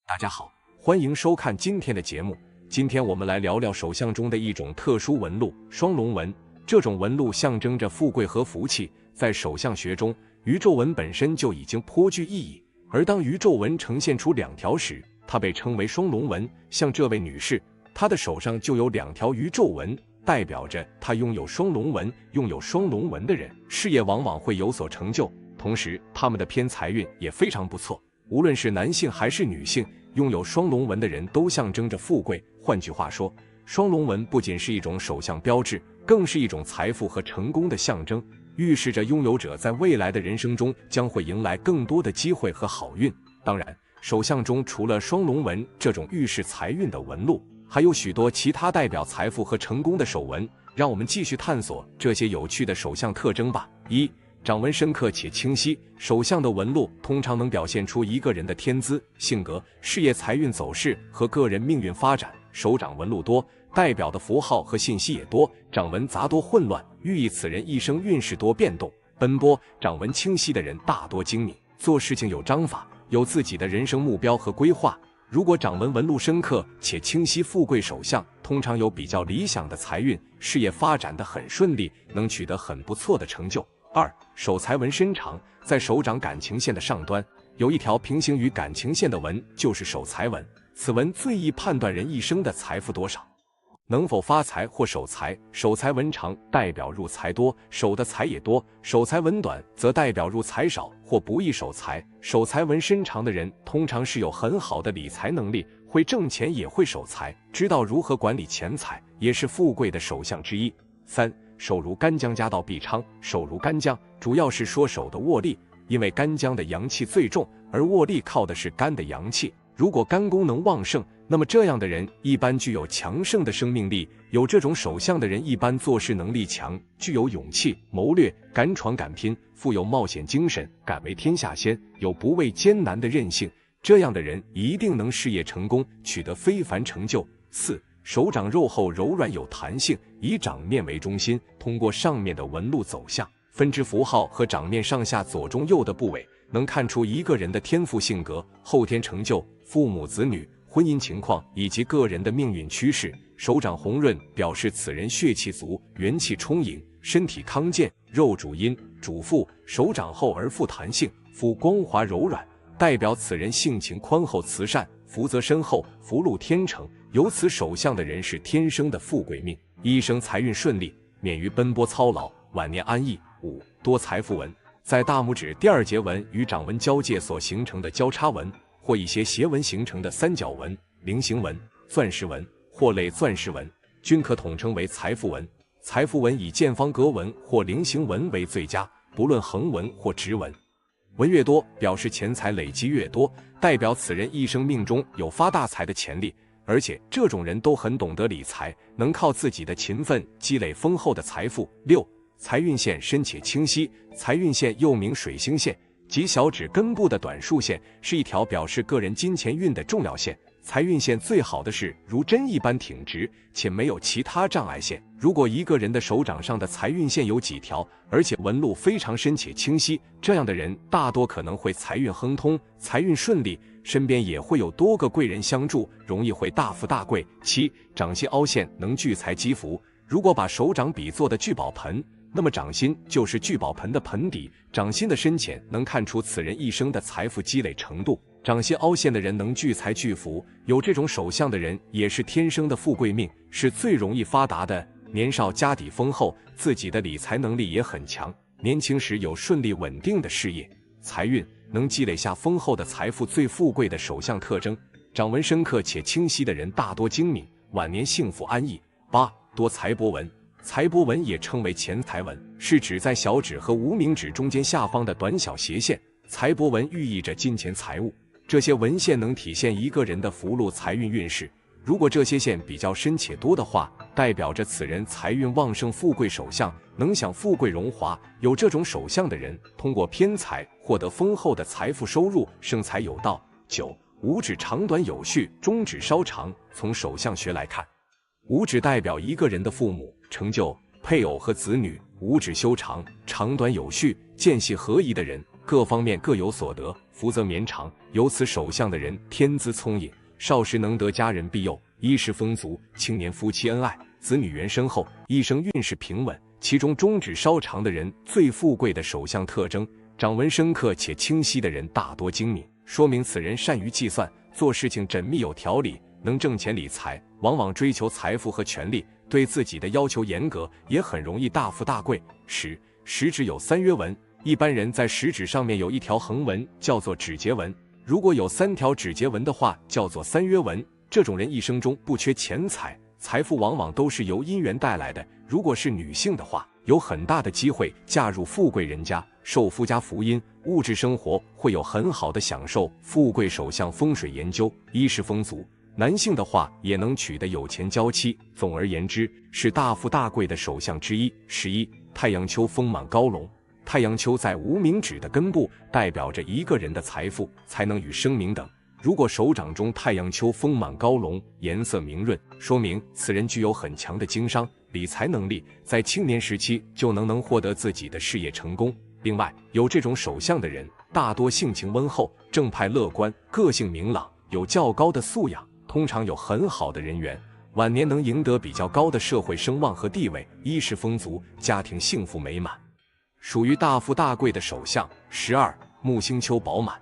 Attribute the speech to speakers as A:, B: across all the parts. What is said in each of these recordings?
A: 大家好，欢迎收看今天的节目。今天我们来聊聊手相中的一种特殊纹路——双龙纹。这种纹路象征着富贵和福气，在手相学中，鱼皱纹本身就已经颇具意义。而当鱼皱纹呈现出两条时，它被称为双龙纹。像这位女士，她的手上就有两条鱼皱纹，代表着她拥有双龙纹。拥有双龙纹的人，事业往往会有所成就，同时他们的偏财运也非常不错。无论是男性还是女性，拥有双龙纹的人都象征着富贵。换句话说，双龙纹不仅是一种手相标志，更是一种财富和成功的象征，预示着拥有者在未来的人生中将会迎来更多的机会和好运。当然，手相中除了双龙纹这种预示财运的纹路，还有许多其他代表财富和成功的手纹。让我们继续探索这些有趣的手相特征吧。1. 掌纹深刻且清晰。手相的纹路通常能表现出一个人的天资、性格、事业财运走势和个人命运发展。手掌纹路多，代表的符号和信息也多，掌纹杂多混乱，寓意此人一生运势多变动奔波。掌纹清晰的人大多精明，做事情有章法，有自己的人生目标和规划。如果掌纹纹路深刻且清晰，富贵手相通常有比较理想的财运，事业发展得很顺利，能取得很不错的成就。2. 手财纹深长，在手掌感情线的上端有一条平行于感情线的纹，就是手财纹。此纹最易判断人一生的财富多少，能否发财或守财。手财纹长代表入财多，守的财也多；手财纹短则代表入财少或不易守财。手财纹深长的人通常是有很好的理财能力，会挣钱也会守财，知道如何管理钱财，也是富贵的手相之一。3. 手如干将，家道必昌。手如干将主要是说手的握力，因为干将的阳气最重，而握力靠的是肝的阳气。如果肝功能旺盛，那么这样的人一般具有强盛的生命力。有这种手相的人一般做事能力强，具有勇气、谋略，敢闯敢拼，富有冒险精神，敢为天下先，有不畏艰难的韧性。这样的人一定能事业成功，取得非凡成就。4. 手掌肉厚柔软有弹性，以掌面为中心，通过上面的纹路走向、分支符号和掌面上下左中右的部位，能看出一个人的天赋性格、后天成就、父母子女、婚姻情况以及个人的命运趋势。手掌红润表示此人血气足，元气充盈，身体康健。肉主阴主腹，手掌厚而富弹性，肤光滑柔软，代表此人性情宽厚慈善，福泽深厚，福禄天成。有此手相的人是天生的富贵命，一生财运顺利，免于奔波操劳，晚年安逸。5. 多财富纹，在大拇指第二节纹与掌纹交界所形成的交叉纹，或一些斜纹形成的三角纹、菱形纹、钻石纹或类钻石纹，均可统称为财富纹。财富纹以见方格纹或菱形纹为最佳，不论横纹或直纹。纹越多，表示钱财累积越多，代表此人一生命中有发大财的潜力。而且这种人都很懂得理财，能靠自己的勤奋积累丰厚的财富。6. 财运线深且清晰。财运线又名水星线，即小指根部的短竖线，是一条表示个人金钱运的重要线。财运线最好的是如针一般挺直，且没有其他障碍线。如果一个人的手掌上的财运线有几条，而且纹路非常深且清晰，这样的人大多可能会财运亨通，财运顺利，身边也会有多个贵人相助，容易会大富大贵。7. 掌心凹陷能聚财积福。如果把手掌比作的聚宝盆，那么掌心就是聚宝盆的盆底，掌心的深浅能看出此人一生的财富积累程度。掌心凹陷的人能聚财聚福，有这种手相的人也是天生的富贵命，是最容易发达的。年少家底丰厚，自己的理财能力也很强，年轻时有顺利稳定的事业财运，能积累下丰厚的财富。最富贵的手相特征，掌纹深刻且清晰的人大多精明，晚年幸福安逸。8. 多财帛纹。财帛纹也称为钱财纹，是指在小指和无名指中间下方的短小斜线。财帛纹寓意着金钱财物，这些纹线能体现一个人的福禄财运运势。如果这些线比较深且多的话，代表着此人财运旺盛，富贵手相，能享富贵荣华。有这种手相的人，通过偏财获得丰厚的财富收入，生财有道。9. 五指长短有序，中指稍长。从手相学来看，五指代表一个人的父母、成就、配偶和子女。五指修长，长短有序，间隙合宜的人，各方面各有所得，福泽绵长。由此首相的人天资聪颖，少时能得家人庇佑，衣食丰足，青年夫妻恩爱，子女缘深厚，一生运势平稳。其中中指稍长的人最富贵的首相特征，掌纹深刻且清晰的人大多精明，说明此人善于计算，做事情缜密有条理，能挣钱理财，往往追求财富和权力，对自己的要求严格，也很容易大富大贵。食指有3约纹，一般人在食指上面有一条横纹，叫做指节纹，如果有3条指节纹的话，叫做3约纹。这种人一生中不缺钱财，财富往往都是由姻缘带来的。如果是女性的话，有很大的机会嫁入富贵人家，受夫家福荫，物质生活会有很好的享受。富贵首相风水研究，衣食丰足。男性的话也能娶得有钱娇妻，总而言之是大富大贵的首相之一。11. 太阳丘丰满高隆。太阳丘在无名指的根部，代表着一个人的财富、才能与声名等。如果手掌中太阳丘丰满高隆，颜色明润，说明此人具有很强的经商、理财能力，在青年时期就能获得自己的事业成功。另外，有这种手相的人，大多性情温厚、正派乐观，个性明朗，有较高的素养，通常有很好的人缘，晚年能赢得比较高的社会声望和地位，衣食丰足，家庭幸福美满，属于大富大贵的首相。12. 木星丘饱满。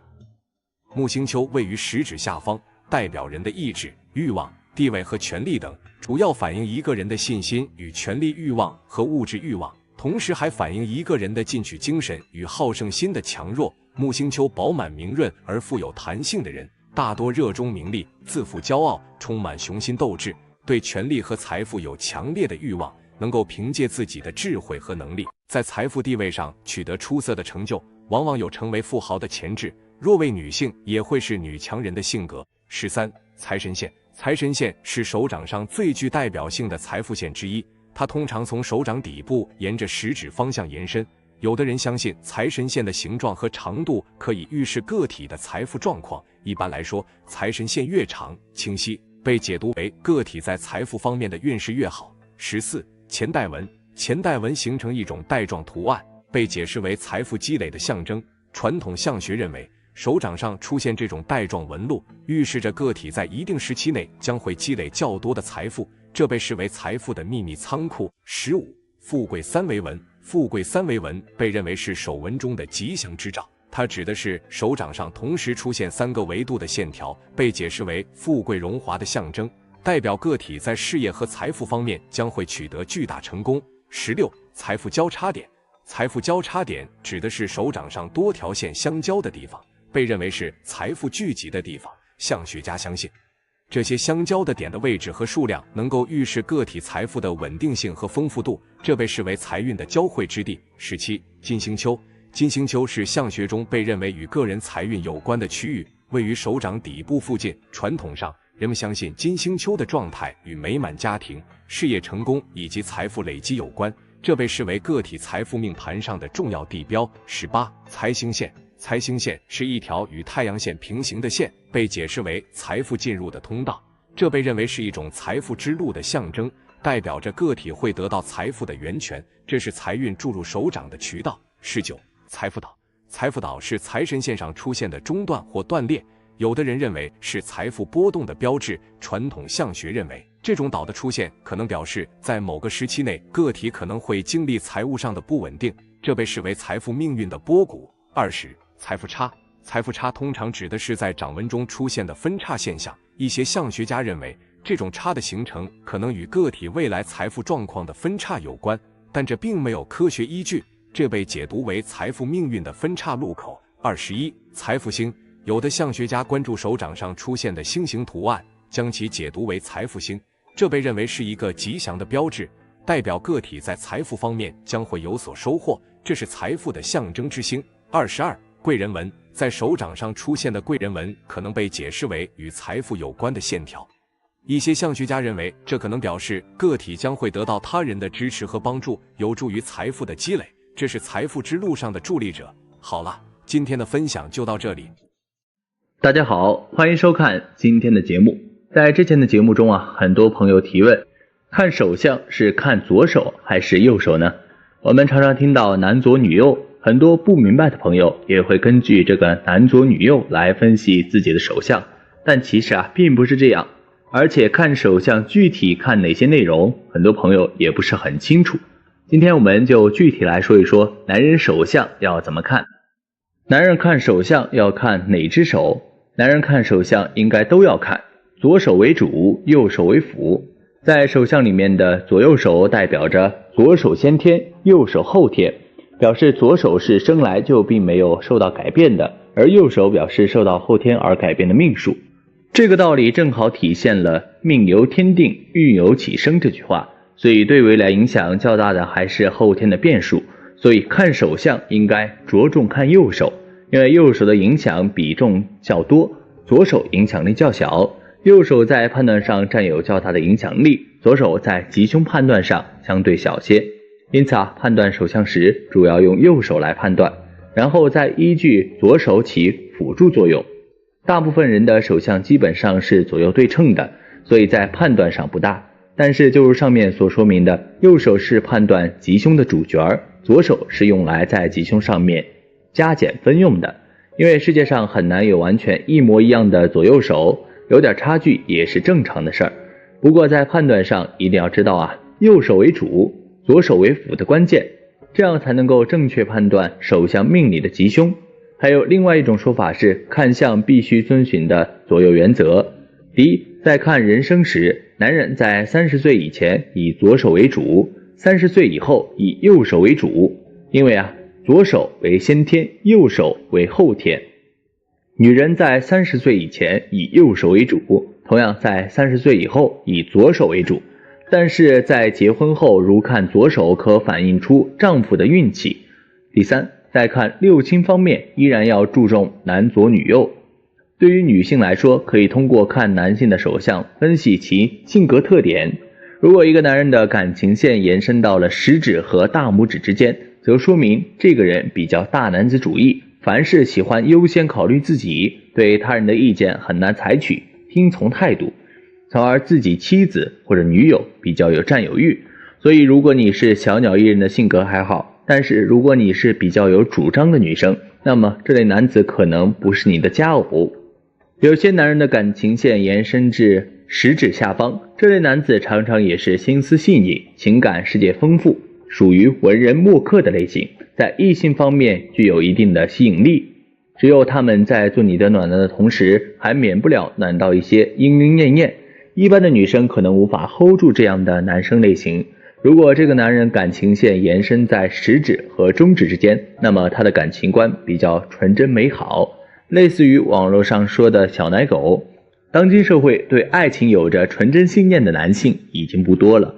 A: 木星丘位于食指下方，代表人的意志、欲望、地位和权力等，主要反映一个人的信心与权力欲望和物质欲望，同时还反映一个人的进取精神与好胜心的强弱。木星丘饱满明润而富有弹性的人，大多热衷名利，自负骄傲，充满雄心斗志，对权力和财富有强烈的欲望，能够凭借自己的智慧和能力，在财富地位上取得出色的成就，往往有成为富豪的潜质。若为女性，也会是女强人的性格。13. 财神线。财神线是手掌上最具代表性的财富线之一，它通常从手掌底部沿着食指方向延伸。有的人相信财神线的形状和长度可以预示个体的财富状况。一般来说，财神线越长、清晰，被解读为个体在财富方面的运势越好。14. 钱袋纹。钱袋纹形成一种带状图案，被解释为财富积累的象征。传统相学认为，手掌上出现这种带状纹路，预示着个体在一定时期内将会积累较多的财富，这被视为财富的秘密仓库。15. 富贵三维纹。富贵三维纹被认为是手纹中的吉祥之兆，它指的是手掌上同时出现3个维度的线条，被解释为富贵荣华的象征，代表个体在事业和财富方面将会取得巨大成功。16. 财富交叉点。财富交叉点指的是手掌上多条线相交的地方，被认为是财富聚集的地方。相学家相信，这些相交的点的位置和数量能够预示个体财富的稳定性和丰富度，这被视为财运的交汇之地。17. 金星丘。金星丘是相学中被认为与个人财运有关的区域，位于手掌底部附近。传统上，人们相信金星丘的状态与美满家庭、事业成功以及财富累积有关，这被视为个体财富命盘上的重要地标。18. 财星线。财星线是一条与太阳线平行的线，被解释为财富进入的通道，这被认为是一种财富之路的象征，代表着个体会得到财富的源泉，这是财运注入手掌的渠道。19. 财富岛。财富岛是财神线上出现的中断或断裂，有的人认为是财富波动的标志。传统相学认为，这种岛的出现可能表示在某个时期内个体可能会经历财务上的不稳定，这被视为财富命运的波谷。20. 财富差。财富差通常指的是在掌纹中出现的分叉现象，一些相学家认为这种差的形成可能与个体未来财富状况的分叉有关，但这并没有科学依据，这被解读为财富命运的分叉路口。21. 财富星。有的相学家关注手掌上出现的星形图案，将其解读为财富星，这被认为是一个吉祥的标志，代表个体在财富方面将会有所收获，这是财富的象征之星。22. 贵人纹。在手掌上出现的贵人纹可能被解释为与财富有关的线条，一些相学家认为这可能表示个体将会得到他人的支持和帮助，有助于财富的积累，这是财富之路上的助力者。好了，今天的分享就到这里。
B: 大家好，欢迎收看今天的节目。在之前的节目中很多朋友提问，看手相是看左手还是右手呢？我们常常听到男左女右，很多不明白的朋友也会根据这个男左女右来分析自己的手相，但其实并不是这样。而且看手相具体看哪些内容，很多朋友也不是很清楚。今天我们就具体来说一说男人手相要怎么看。男人看手相要看哪只手？男人看手相应该都要看，左手为主，右手为辅。在手相里面的左右手代表着左手先天，右手后天，表示左手是生来就并没有受到改变的，而右手表示受到后天而改变的命数。这个道理正好体现了命由天定，运由己生这句话，所以对未来影响较大的还是后天的变数。所以看手相应该着重看右手，因为右手的影响比重较多，左手影响力较小。右手在判断上占有较大的影响力，左手在吉凶判断上相对小些。因此判断手相时主要用右手来判断，然后再依据左手起辅助作用。大部分人的手相基本上是左右对称的，所以在判断上不大。但是就如上面所说明的，右手是判断吉凶的主角，左手是用来在吉凶上面加减分用的。因为世界上很难有完全一模一样的左右手，有点差距也是正常的事儿。不过在判断上一定要知道右手为主，左手为辅的关键，这样才能够正确判断手相命里的吉凶。还有另外一种说法是，看相必须遵循的左右原则。第一，在看人生时，男人在30岁以前以左手为主，30岁以后以右手为主。因为左手为先天，右手为后天。女人在30岁以前以右手为主，同样在30岁以后以左手为主。但是在结婚后，如看左手可反映出丈夫的运气。第三，在看六亲方面依然要注重男左女右。对于女性来说，可以通过看男性的手相分析其性格特点。如果一个男人的感情线延伸到了食指和大拇指之间，则说明这个人比较大男子主义，凡事喜欢优先考虑自己，对他人的意见很难采取听从态度，从而自己妻子或者女友比较有占有欲。所以如果你是小鸟依人的性格还好，但是如果你是比较有主张的女生，那么这类男子可能不是你的佳偶。有些男人的感情线延伸至食指下方，这类男子常常也是心思细腻，情感世界丰富，属于文人墨客的类型，在异性方面具有一定的吸引力。只有他们在做你的暖男的同时，还免不了暖到一些莺莺燕燕。一般的女生可能无法 hold 住这样的男生类型。如果这个男人感情线延伸在食指和中指之间，那么他的感情观比较纯真美好，类似于网络上说的小奶狗。当今社会对爱情有着纯真信念的男性已经不多了，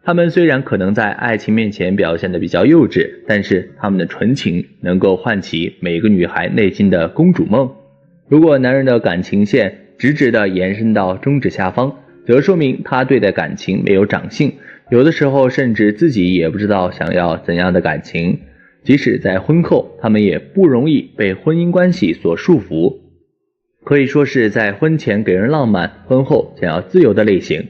B: 他们虽然可能在爱情面前表现得比较幼稚，但是他们的纯情能够唤起每个女孩内心的公主梦。如果男人的感情线直直地延伸到中指下方，则说明他对待感情没有长性，有的时候甚至自己也不知道想要怎样的感情。即使在婚后，他们也不容易被婚姻关系所束缚，可以说是在婚前给人浪漫，婚后想要自由的类型。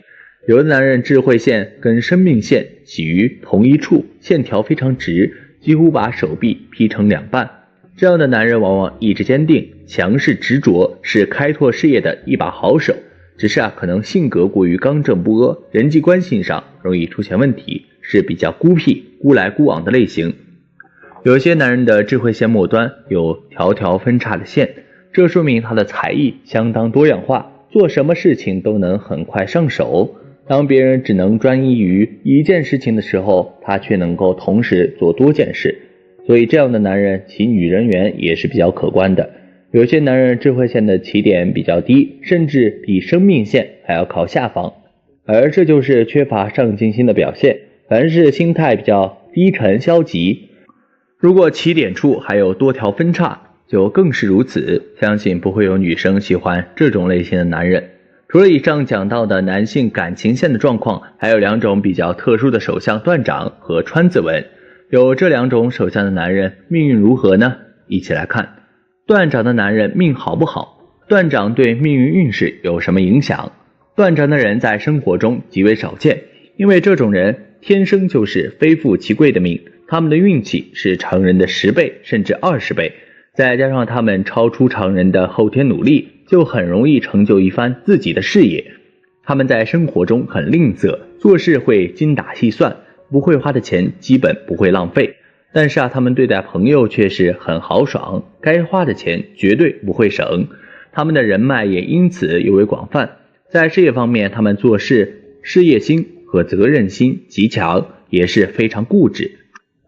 B: 有的男人智慧线跟生命线起于同一处，线条非常直，几乎把手臂劈成两半。这样的男人往往意志坚定，强势执着，是开拓事业的一把好手。只是可能性格过于刚正不阿，人际关系上容易出现问题，是比较孤僻、孤来孤往的类型。有些男人的智慧线末端有条条分叉的线，这说明他的才艺相当多样化，做什么事情都能很快上手。当别人只能专一于一件事情的时候，他却能够同时做多件事。所以这样的男人其女人缘也是比较可观的。有些男人智慧线的起点比较低，甚至比生命线还要靠下方，而这就是缺乏上进心的表现，凡事心态比较低沉消极。如果起点处还有多条分叉，就更是如此，相信不会有女生喜欢这种类型的男人。除了以上讲到的男性感情线的状况，还有两种比较特殊的手相断掌和川字纹。有这两种手相的男人命运如何呢？一起来看。断掌的男人命好不好？断掌对命运运势有什么影响？断掌的人在生活中极为少见，因为这种人天生就是非富即贵的命，他们的运气是常人的10倍甚至20倍，再加上他们超出常人的后天努力，就很容易成就一番自己的事业。他们在生活中很吝啬，做事会精打细算，不会花的钱基本不会浪费。但是他们对待朋友却是很豪爽，该花的钱绝对不会省。他们的人脉也因此尤为广泛。在事业方面，他们做事事业心和责任心极强，也是非常固执，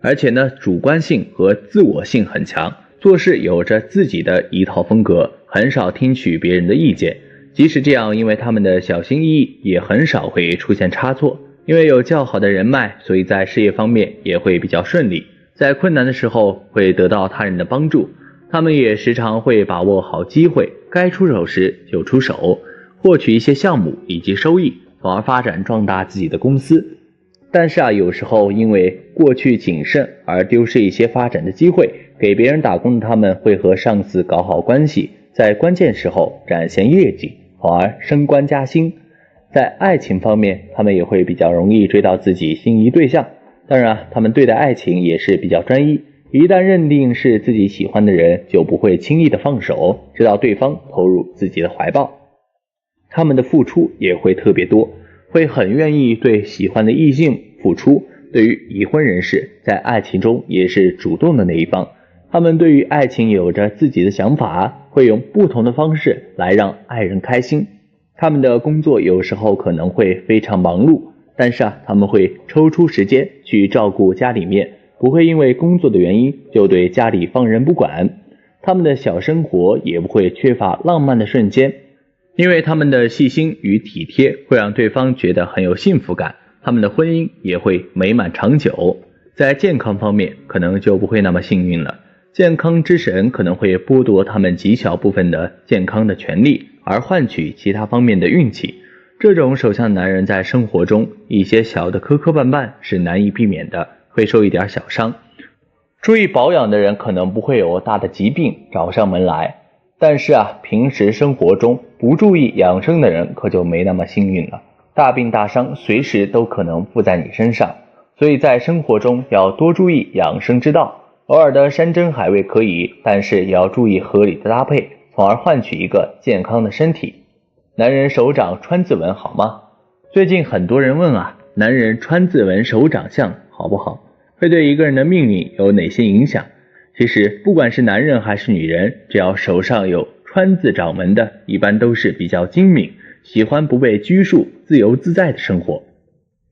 B: 而且主观性和自我性很强，做事有着自己的一套风格，很少听取别人的意见。即使这样，因为他们的小心翼翼，也很少会出现差错。因为有较好的人脉，所以在事业方面也会比较顺利，在困难的时候会得到他人的帮助。他们也时常会把握好机会，该出手时就出手，获取一些项目以及收益，从而发展壮大自己的公司。但是有时候因为过去谨慎而丢失一些发展的机会，给别人打工的他们会和上司搞好关系，在关键时候展现业绩，从而升官加薪。在爱情方面，他们也会比较容易追到自己心仪对象。当然他们对待爱情也是比较专一，一旦认定是自己喜欢的人，就不会轻易的放手，直到对方投入自己的怀抱。他们的付出也会特别多，会很愿意对喜欢的异性付出。对于已婚人士，在爱情中也是主动的那一方。他们对于爱情有着自己的想法，会用不同的方式来让爱人开心。他们的工作有时候可能会非常忙碌，但是他们会抽出时间去照顾家里面，不会因为工作的原因就对家里放任不管。他们的小生活也不会缺乏浪漫的瞬间，因为他们的细心与体贴会让对方觉得很有幸福感，他们的婚姻也会美满长久。在健康方面可能就不会那么幸运了，健康之神可能会剥夺他们极小部分的健康的权利，而换取其他方面的运气。这种手相的男人在生活中一些小的磕磕绊绊是难以避免的，会受一点小伤。注意保养的人可能不会有大的疾病找上门来，但是平时生活中不注意养生的人可就没那么幸运了，大病大伤随时都可能附在你身上。所以在生活中要多注意养生之道，偶尔的山珍海味可以，但是也要注意合理的搭配，从而换取一个健康的身体。男人手掌川字纹好吗？最近很多人问男人川字纹手掌相好不好，会对一个人的命运有哪些影响？其实不管是男人还是女人，只要手上有川字掌纹的，一般都是比较精明，喜欢不被拘束，自由自在的生活，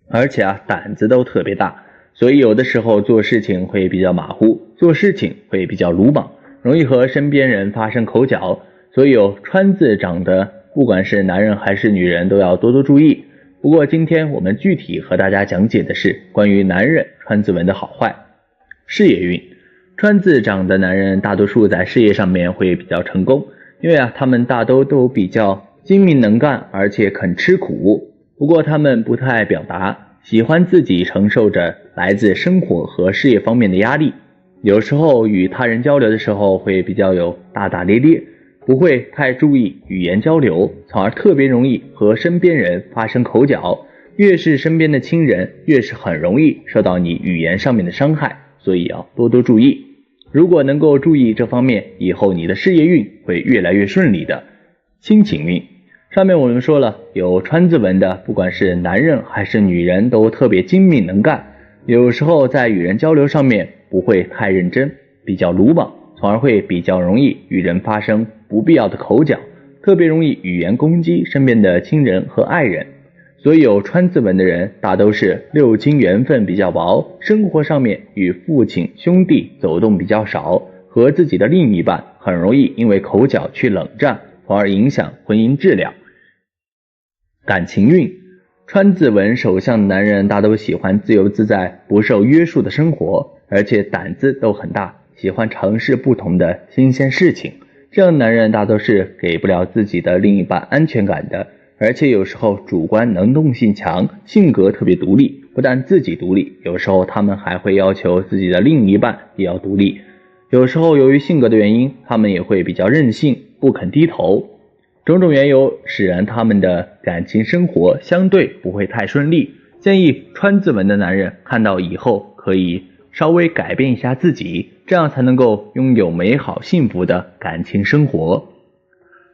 B: 而且胆子都特别大，所以有的时候做事情会比较马虎，做事情会比较鲁莽，容易和身边人发生口角。所以有川字掌的不管是男人还是女人都要多多注意。不过今天我们具体和大家讲解的是关于男人川字纹的好坏。事业运，川字掌的男人大多数在事业上面会比较成功，因为他们大都比较精明能干，而且肯吃苦。不过他们不太爱表达，喜欢自己承受着来自生活和事业方面的压力，有时候与他人交流的时候会比较有大大咧咧，不会太注意语言交流，从而特别容易和身边人发生口角。越是身边的亲人，越是很容易受到你语言上面的伤害，所以要多多注意。如果能够注意这方面，以后你的事业运会越来越顺利的。亲情运，上面我们说了，有川字纹的不管是男人还是女人都特别精明能干，有时候在与人交流上面不会太认真，比较鲁莽，从而会比较容易与人发生不必要的口角，特别容易语言攻击身边的亲人和爱人。所以有川字纹的人大都是六亲缘分比较薄，生活上面与父亲兄弟走动比较少，和自己的另一半很容易因为口角去冷战，从而影响婚姻质量。感情运，川字纹手相的男人大都喜欢自由自在不受约束的生活，而且胆子都很大，喜欢尝试不同的新鲜事情。这样的男人大都是给不了自己的另一半安全感的，而且有时候主观能动性强，性格特别独立，不但自己独立，有时候他们还会要求自己的另一半也要独立。有时候由于性格的原因，他们也会比较任性，不肯低头。种种缘由使然他们的感情生活相对不会太顺利。建议川字纹的男人看到以后可以稍微改变一下自己，这样才能够拥有美好幸福的感情生活。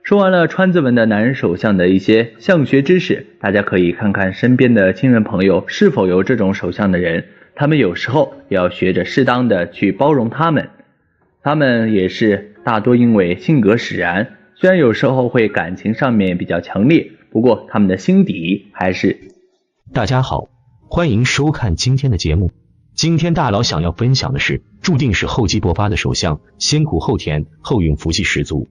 B: 说完了川字纹的男人手相的一些相学知识，大家可以看看身边的亲人朋友是否有这种手相的人，他们有时候也要学着适当的去包容他们。他们也是大多因为性格使然，虽然有时候会感情上面比较强烈，不过他们的心底还是……
C: 大家好，欢迎收看今天的节目。今天大佬想要分享的是注定是厚积薄发的手相，先苦后甜，后运福气十足。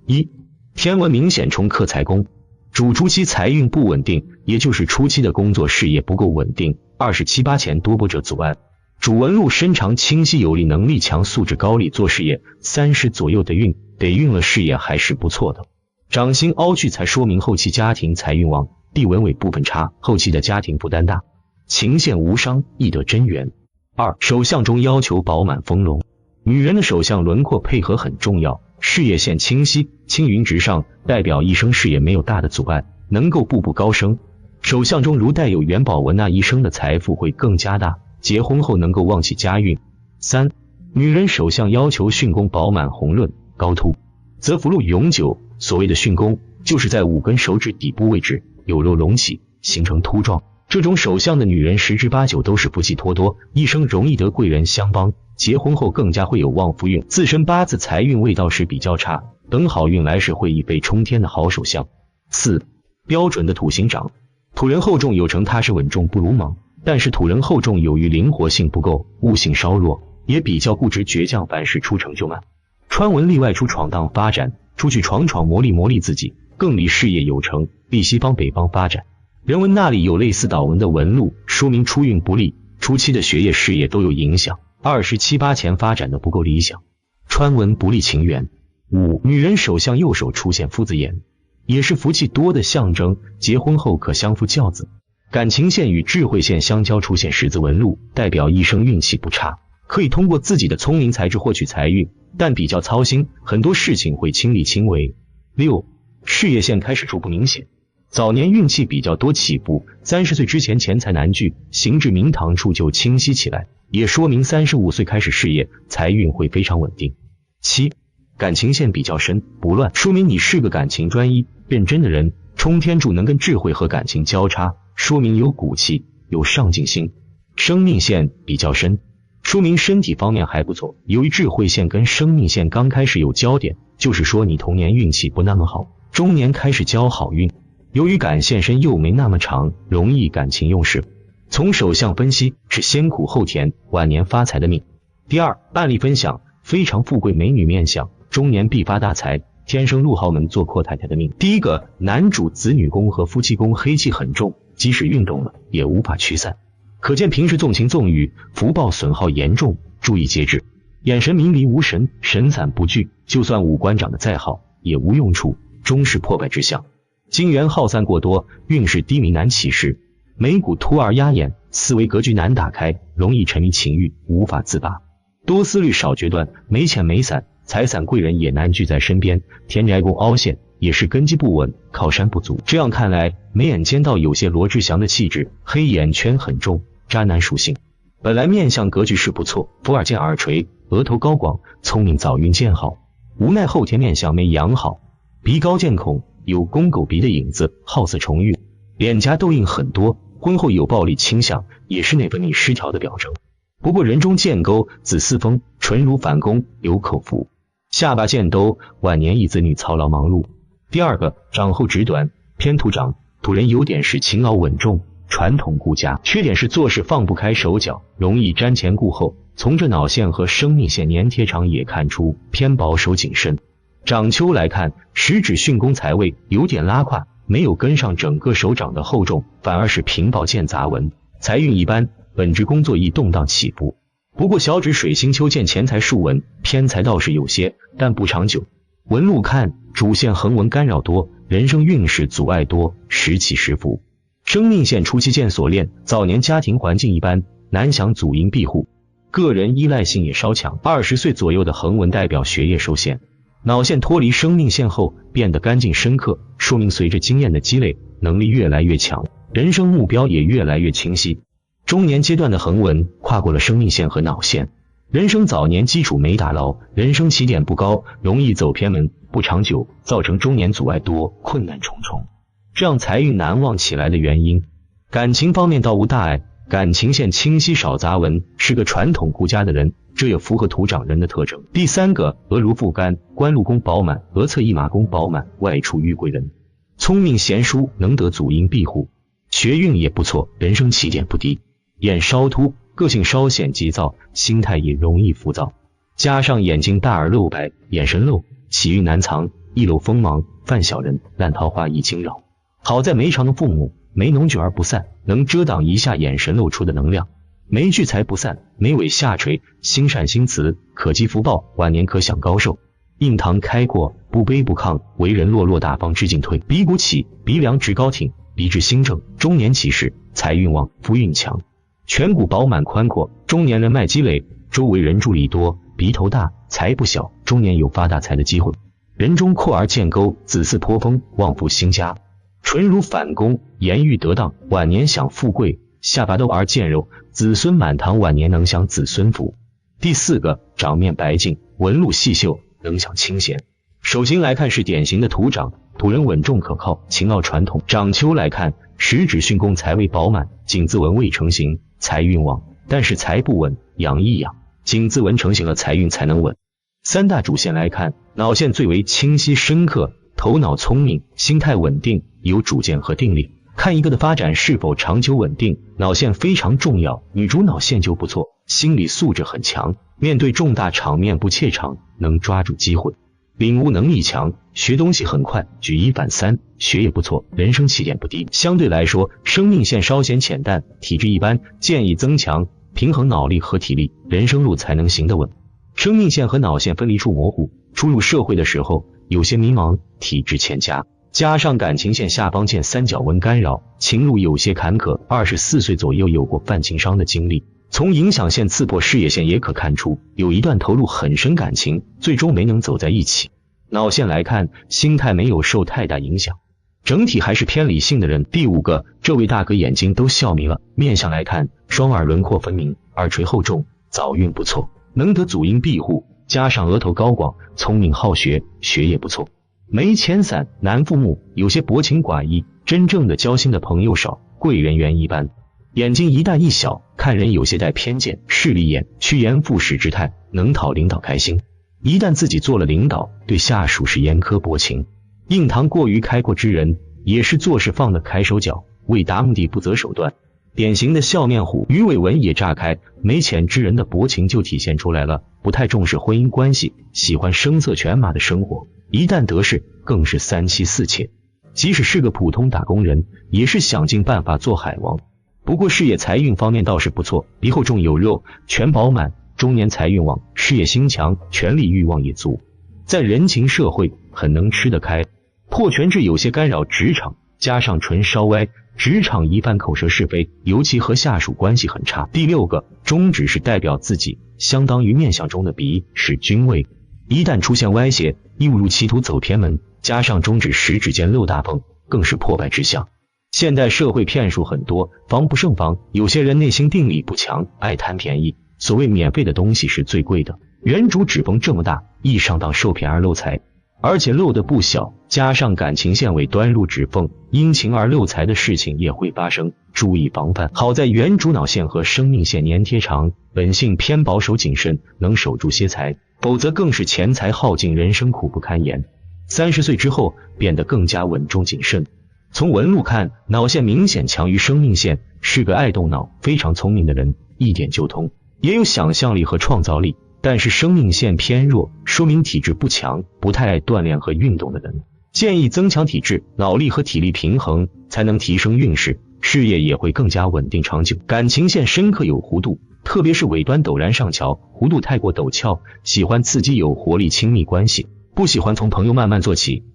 C: 一、天文明显冲克财宫，主初期财运不稳定，也就是初期的工作事业不够稳定，27、8前多波折阻碍。主纹路身长清晰有力，能力强，素质高，力做事业，30左右的运，得运了事业还是不错的。掌心凹聚财说明后期家庭财运旺，地纹尾部分差，后期的家庭负担大，情线无伤，易得真缘。二、手相中要求饱满丰隆，女人的手相轮廓配合很重要，事业线清晰，青云直上，代表一生事业没有大的阻碍，能够步步高升。手相中如带有元宝纹，那一生的财富会更加大，结婚后能够旺起家运。三、女人手相要求巽宫饱满红润高凸，则福禄永久。所谓的巽宫，就是在5根手指底部位置有肉隆起，形成凸状。这种手相的女人10之8九都是福气颇多，一生容易得贵人相帮，结婚后更加会有旺夫运。自身八字财运未到时比较差，等好运来时会一飞冲天的好手相。四、标准的土星长，土人厚重有成，踏实稳重不鲁莽，但是土人厚重由于灵活性不够，悟性稍弱，也比较固执倔强，凡事出成就慢。川文历外出闯荡发展，出去闯闯磨砺自己，更离事业有成，历西方北方发展。人文那里有类似岛纹的纹路，说明出运不利，初期的学业事业都有影响，27、8前发展的不够理想。川文不利情缘。五、女人手相右手出现夫子眼，也是福气多的象征，结婚后可相夫教子。感情线与智慧线相交出现十字纹路，代表一生运气不差，可以通过自己的聪明才智获取财运，但比较操心，很多事情会亲力亲为。六、事业线开始逐步明显，早年运气比较多起伏，30岁之前钱财难聚，行至明堂处就清晰起来，也说明35岁开始事业财运会非常稳定。七、感情线比较深不乱，说明你是个感情专一认真的人，冲天柱能跟智慧和感情交叉，说明有骨气有上进心。生命线比较深，说明身体方面还不错，由于智慧线跟生命线刚开始有交点，就是说你童年运气不那么好，中年开始交好运。由于感线深又没那么长，容易感情用事。从手相分析是先苦后甜，晚年发财的命。第二，案例分享，非常富贵美女面相，中年必发大财，天生入豪门做阔太太的命。第一个，男主子女宫和夫妻宫黑气很重，即使运动了也无法驱散，可见平时纵情纵欲，福报损耗严重，注意节制。眼神迷离无神，神散不聚，就算五官长得再好也无用处，终是破败之相。金元耗散过多，运势低迷难起势，眉骨突而压眼，思维格局难打开，容易沉迷情欲，无法自拔。多思虑少决断，没钱没散，财散贵人也难聚在身边，田宅宫凹陷，也是根基不稳，靠山不足。这样看来，眉眼间倒有些罗志祥的气质，黑眼圈很重，渣男属性。本来面相格局是不错，伏耳见耳垂，额头高广，聪明早运见好，无奈后天面相没养好，鼻高见孔，有公狗鼻的影子，好色重欲，脸颊痘印很多，婚后有暴力倾向，也是内分泌失调的表征。不过人中见沟，子嗣风，唇如反弓，有口福。下巴见兜，晚年一子女操劳忙碌。第二个，长后直短，偏土长，土人优点是勤劳稳重，传统顾家，缺点是做事放不开手脚，容易瞻前顾后。从这脑线和生命线粘贴长也看出偏保守谨慎。掌丘来看，食指巽宫财位有点拉胯，没有跟上整个手掌的厚重，反而是平保见杂纹，财运一般，本职工作易动荡起伏。不过小指水星丘见钱财数纹，偏财倒是有些，但不长久。纹路看，主线横纹干扰多，人生运势阻碍多，时起时伏。生命线初期见锁链，早年家庭环境一般，难享祖荫庇护，个人依赖性也稍强。20岁左右的横纹代表学业受限，脑线脱离生命线后变得干净深刻，说明随着经验的积累，能力越来越强，人生目标也越来越清晰。中年阶段的横纹跨过了生命线和脑线。人生早年基础没打牢，人生起点不高，容易走偏门，不长久，造成中年阻碍多，困难重重，这样财运难旺起来的原因。感情方面倒无大碍，感情线清晰少杂纹，是个传统顾家的人，这也符合土长人的特征。第三个，额如覆盖，官禄宫饱满，额侧一马宫饱满，外出遇贵人，聪明贤淑，能得祖荫庇护，学运也不错，人生起点不低。眼稍凸，个性稍显急躁，心态也容易浮躁，加上眼睛大而露白，眼神露，起运难藏，易露锋芒，犯小人，烂桃花易惊扰。好在眉长的父母，眉浓聚而不散，能遮挡一下眼神露出的能量，眉聚财不散，眉尾下垂，心善心慈，可积福报，晚年可享高寿。印堂开阔，不卑不亢，为人落落大方知进退，鼻骨起，鼻梁直高挺，理智心正，中年起势，财运旺，福运强，颧骨饱满宽阔，中年人脉积累，周围人助力多，鼻头大，财不小，中年有发大财的机会。人中阔而见沟，子嗣颇丰，旺福兴家。唇如反弓，言语得当，晚年享富贵，下巴兜而见肉，子孙满堂，晚年能享子孙福。第四个，长面白净，纹路细绣，能享清闲。手型来看是典型的土长，土人稳重可靠，勤劳传统。掌丘来看，食指巽宫财位饱满，井字纹未成型，财运旺，但是财不稳，养一养，井字纹成型了，财运才能稳。三大主线来看，脑线最为清晰深刻，头脑聪明，心态稳定，有主见和定力。看一个的发展是否长久稳定，脑线非常重要。女主脑线就不错，心理素质很强，面对重大场面不怯场，能抓住机会，领悟能力强，学东西很快，举一反三，学也不错，人生起点不低。相对来说，生命线稍显浅淡，体质一般，建议增强平衡脑力和体力，人生路才能行得稳。生命线和脑线分离处模糊，初入社会的时候有些迷茫，体质欠佳，加上感情线下方见三角纹干扰，情路有些坎坷，24岁左右有过犯情伤的经历。从影响线刺破事业线也可看出，有一段投入很深感情，最终没能走在一起。脑线来看，心态没有受太大影响，整体还是偏理性的人。第五个，这位大哥眼睛都笑眯了。面相来看，双耳轮廓分明，耳垂厚重，早运不错，能得祖荫庇护，加上额头高广，聪明好学，学业不错。眉浅散，男父母，有些薄情寡义，真正的交心的朋友少，贵人缘一般。眼睛一大一小，看人有些带偏见，势利眼，趋炎附势之态，能讨领导开心。一旦自己做了领导，对下属是严苛薄情。印堂过于开阔之人，也是做事放得开手脚，为达目的不择手段。典型的笑面虎，鱼尾纹也炸开，没钱之人的薄情就体现出来了，不太重视婚姻关系，喜欢声色犬马的生活，一旦得势更是三妻四妾。即使是个普通打工人，也是想尽办法做海王。不过事业财运方面倒是不错，鼻后重有肉，全饱满，中年财运旺，事业心强，权力欲望也足，在人情社会很能吃得开。破权制有些干扰职场，加上唇稍歪，职场一般口舌是非，尤其和下属关系很差。第六个，中指是代表自己，相当于面相中的鼻，是君位，一旦出现歪斜，易误入歧途走偏门，加上中指食指间漏大缝，更是破败之象。现代社会骗术很多，防不胜防，有些人内心定力不强，爱贪便宜，所谓免费的东西是最贵的。原主指缝这么大，易上当受骗而漏财，而且漏的不小，加上感情线尾端入指缝，因情而漏财的事情也会发生，注意防范。好在原主脑线和生命线粘贴长，本性偏保守谨慎，能守住些财，否则更是钱财耗尽，人生苦不堪言。30岁之后变得更加稳重谨慎。从纹路看，脑线明显强于生命线，是个爱动脑、非常聪明的人，一点就通，也有想象力和创造力，但是生命线偏弱，说明体质不强，不太爱锻炼和运动的人。建议增强体质，脑力和体力平衡，才能提升运势，事业也会更加稳定长久。感情线深刻有弧度，特别是尾端陡然上翘，弧度太过陡峭，喜欢刺激有活力亲密关系，不喜欢从朋友慢慢做起。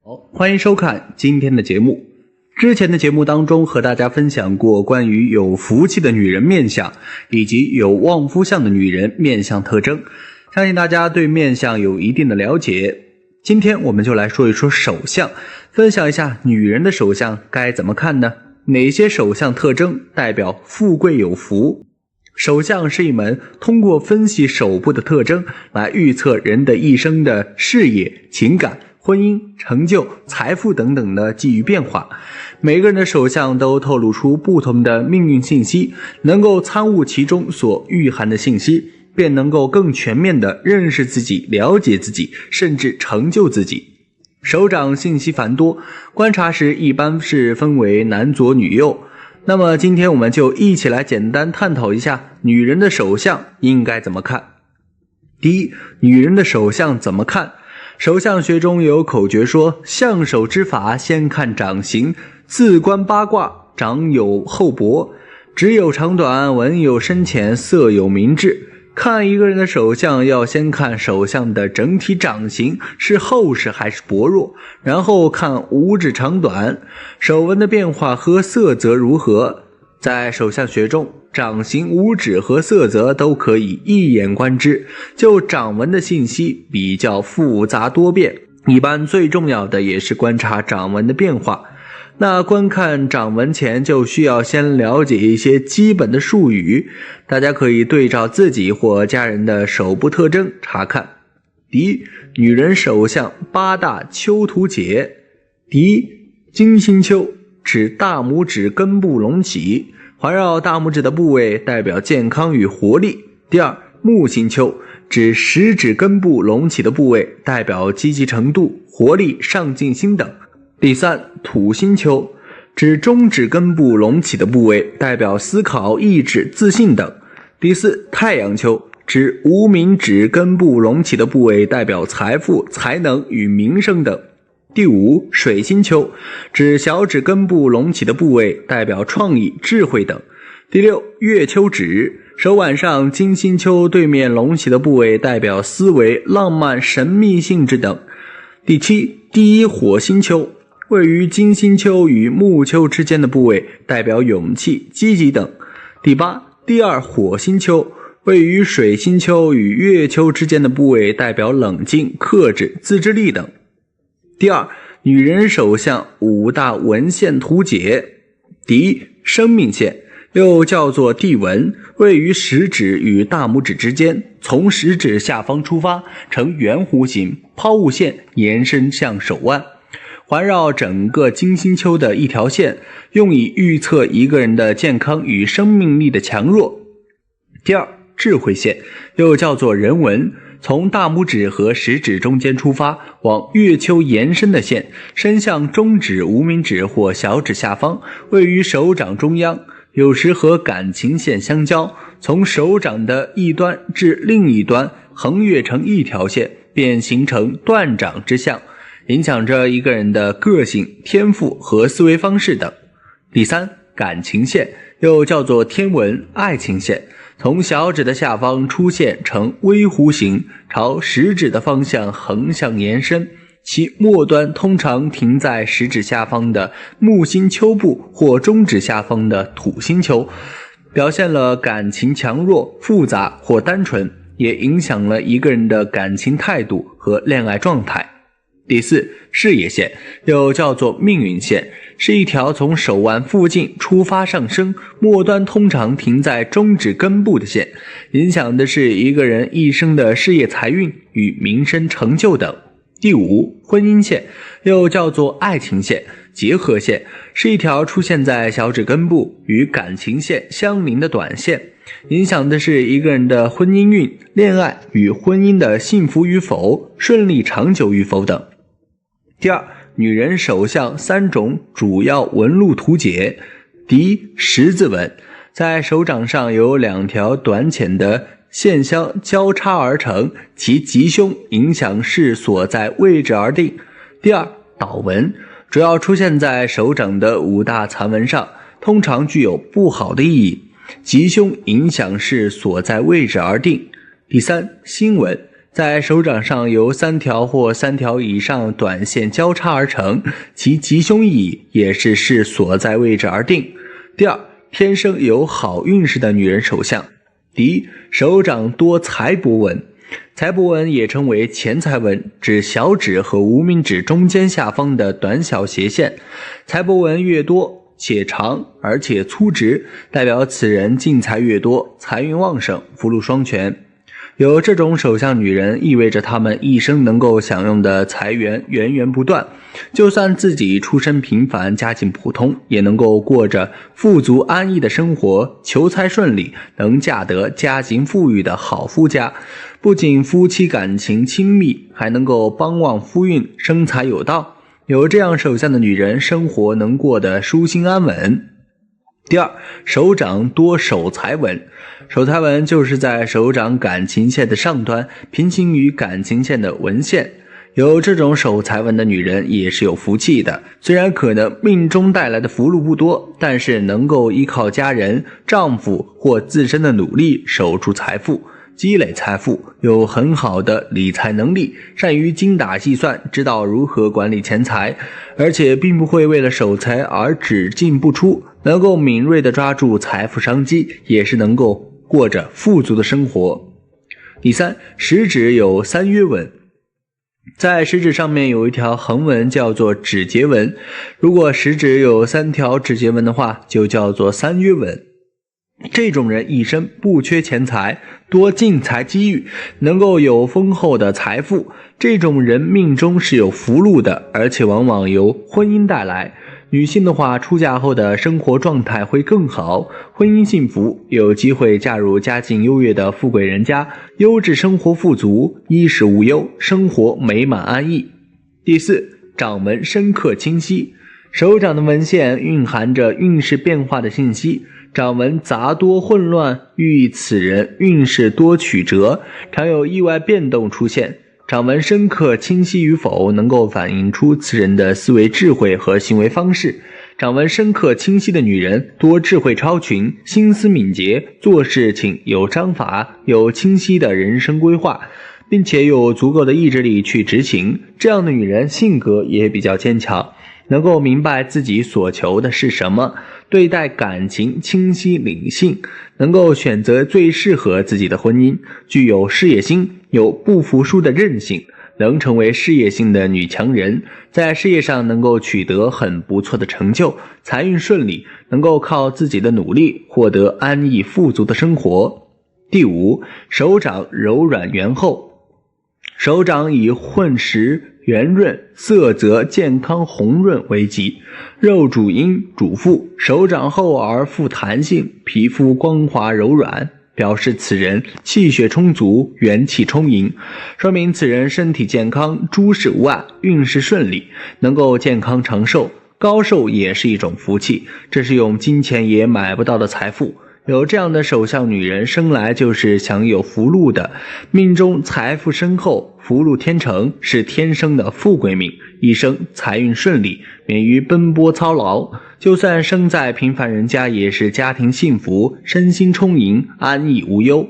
B: 好，欢迎收看今天的节目。之前的节目当中和大家分享过关于有福气的女人面相，以及有旺夫相的女人面相特征，相信大家对面相有一定的了解。今天我们就来说一说手相，分享一下女人的手相该怎么看呢？哪些手相特征代表富贵有福？手相是一门通过分析手部的特征来预测人的一生的事业、情感、婚姻、成就、财富等等的际遇变化。每个人的手相都透露出不同的命运信息，能够参悟其中所蕴含的信息，便能够更全面地认识自己、了解自己，甚至成就自己。手掌信息繁多，观察时一般是分为男左女右。那么今天我们就一起来简单探讨一下女人的手相应该怎么看。第一，女人的手相怎么看？手相学中有口诀说，相手之法先看掌形，自观八卦，掌有厚薄，指有长短，纹有深浅，色有明质。看一个人的手相，要先看手相的整体掌形是厚实还是薄弱，然后看五指长短，手纹的变化和色泽如何。在手相学中，掌形、五指和色泽都可以一眼观之，就掌纹的信息比较复杂多变，一般最重要的也是观察掌纹的变化。那观看掌纹前就需要先了解一些基本的术语，大家可以对照自己或家人的手部特征查看。第一，女人手相八大丘图解。第一，金星丘，指大拇指根部隆起，环绕大拇指的部位代表健康与活力。第二，木星丘，指食指根部隆起的部位，代表积极程度、活力、上进心等。第三，土星丘，指中指根部隆起的部位，代表思考、意志、自信等。第四，太阳丘，指无名指根部隆起的部位，代表财富、才能与名声等。第五，水星丘，指小指根部隆起的部位，代表创意、智慧等。第六，月丘指手腕上金星丘对面隆起的部位，代表思维、浪漫、神秘性质等。第七，第一火星丘，位于金星丘与木丘之间的部位，代表勇气、积极等。第八，第二火星丘，位于水星丘与月丘之间的部位，代表冷静、克制、自制力等。第二，女人手相五大纹线图解。第一，生命线，又叫做地纹，位于食指与大拇指之间，从食指下方出发，呈圆弧形抛物线延伸向手腕，环绕整个金星丘的一条线，用以预测一个人的健康与生命力的强弱。第二，智慧线，又叫做人纹，从大拇指和食指中间出发，往月丘延伸的线，伸向中指、无名指或小指下方，位于手掌中央，有时和感情线相交，从手掌的一端至另一端横越成一条线，便形成断掌之象，影响着一个人的个性、天赋和思维方式等。第三，感情线，又叫做天纹、爱情线，从小指的下方出现成微弧形，朝食指的方向横向延伸，其末端通常停在食指下方的木星丘部或中指下方的土星丘，表现了感情强弱、复杂或单纯，也影响了一个人的感情态度和恋爱状态。第四，事业线，又叫做命运线，是一条从手腕附近出发上升，末端通常停在中指根部的线，影响的是一个人一生的事业财运与民生成就等。第五，婚姻线，又叫做爱情线、结合线，是一条出现在小指根部与感情线相邻的短线，影响的是一个人的婚姻运、恋爱与婚姻的幸福与否、顺利长久与否等。第二，女人手相三种主要纹路图解。第一，十字纹，在手掌上有两条短浅的线相交叉而成，其吉凶影响是所在位置而定。第二，倒纹，主要出现在手掌的五大残纹上，通常具有不好的意义，吉凶影响是所在位置而定。第三，星纹，在手掌上由三条或三条以上短线交叉而成，其吉凶意义也是视所在位置而定。第二，天生有好运势的女人手相。第一，手掌多财帛纹，财帛纹也称为钱财纹，指小指和无名指中间下方的短小斜线，财帛纹越多，且长而且粗直，代表此人进财越多，财运旺盛，福禄双全。有这种手相女人，意味着她们一生能够享用的财源源源不断，就算自己出身平凡，家境普通，也能够过着富足安逸的生活，求财顺利，能嫁得家境富裕的好夫家。不仅夫妻感情亲密，还能够帮旺夫运，生财有道。有这样手相的女人，生活能过得舒心安稳。第二，手掌多守财纹。守财纹就是在手掌感情线的上端，平行于感情线的纹线。有这种守财纹的女人也是有福气的，虽然可能命中带来的福禄不多，但是能够依靠家人、丈夫或自身的努力守住财富，积累财富，有很好的理财能力，善于精打细算，知道如何管理钱财，而且并不会为了守财而只进不出，能够敏锐地抓住财富商机，也是能够过着富足的生活。第三，食指有三约纹。在食指上面有一条横纹叫做指节纹，如果食指有3条指节纹的话，就叫做三约纹。这种人一生不缺钱财，多进财机遇，能够有丰厚的财富。这种人命中是有福禄的，而且往往由婚姻带来。女性的话，出嫁后的生活状态会更好，婚姻幸福，有机会嫁入家境优越的富贵人家，优质生活富足，衣食无忧，生活美满安逸。第四，掌纹深刻清晰。手掌的纹线蕴含着运势变化的信息，掌纹杂多混乱，寓意此人运势多曲折，常有意外变动出现。掌纹深刻清晰与否，能够反映出此人的思维智慧和行为方式。掌纹深刻清晰的女人多智慧超群，心思敏捷，做事情有章法，有清晰的人生规划，并且有足够的意志力去执行。这样的女人性格也比较坚强，能够明白自己所求的是什么，对待感情清晰理性，能够选择最适合自己的婚姻，具有事业心，有不服输的韧性，能成为事业性的女强人，在事业上能够取得很不错的成就，财运顺利，能够靠自己的努力获得安逸富足的生活。第五，手掌柔软圆厚。手掌以混实圆润，色泽健康红润为吉，肉主阴主腹，手掌厚而富弹性，皮肤光滑柔软，表示此人气血充足，元气充盈，说明此人身体健康，诸事无碍，运势顺利，能够健康长寿。高寿也是一种福气，这是用金钱也买不到的财富。有这样的手相女人，生来就是享有福禄的，命中财富深厚，福禄天成，是天生的富贵命，一生财运顺利，免于奔波操劳。就算生在平凡人家，也是家庭幸福，身心充盈，安逸无忧。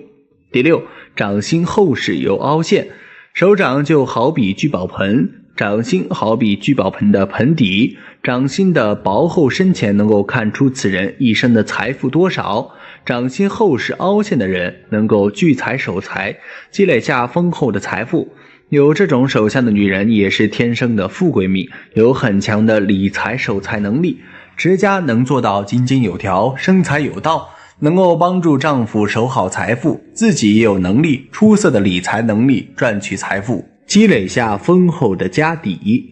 B: 第六，掌心厚实有凹陷。手掌就好比聚宝盆，掌心好比聚宝盆的盆底，掌心的薄厚深浅能够看出此人一生的财富多少。掌心厚实凹陷的人能够聚财守财，积累下丰厚的财富。有这种手相的女人也是天生的富贵命，有很强的理财守财能力，持家能做到井井有条，生财有道，能够帮助丈夫守好财富，自己也有能力出色的理财能力赚取财富，积累下丰厚的家底，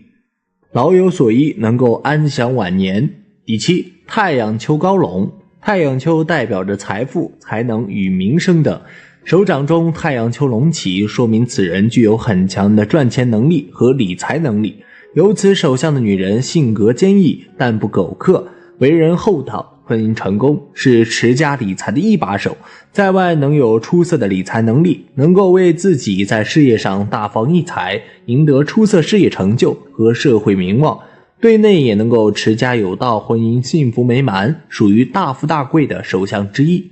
B: 老有所依，能够安享晚年。第七，太阳丘高拢。太阳丘代表着财富、才能与名声的，手掌中太阳丘隆起，说明此人具有很强的赚钱能力和理财能力。有此手相的女人性格坚毅，但不苟刻，为人厚道，婚姻成功，是持家理财的一把手，在外能有出色的理财能力，能够为自己在事业上大放异彩，赢得出色事业成就和社会名望。对内也能够持家有道，婚姻幸福美满，属于大富大贵的手相之一。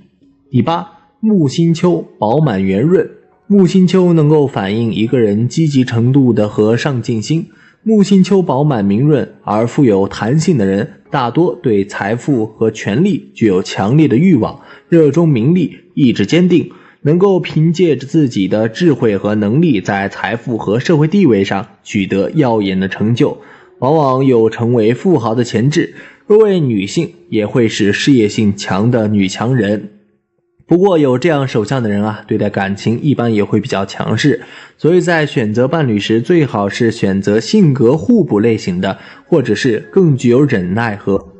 B: 第八，木星丘饱满圆润。木星丘能够反映一个人积极程度的和上进心。木星丘饱满明润而富有弹性的人，大多对财富和权力具有强烈的欲望，热衷名利，意志坚定，能够凭借着自己的智慧和能力，在财富和社会地位上取得耀眼的成就，往往有成为富豪的潜质。
D: 若为女性，也会是事业性强的女强人。不过有这样手相的人对待感情一般也会比较强势，所以在选择伴侣时，最好是选择性格互补类型的，或者是更具有忍耐和。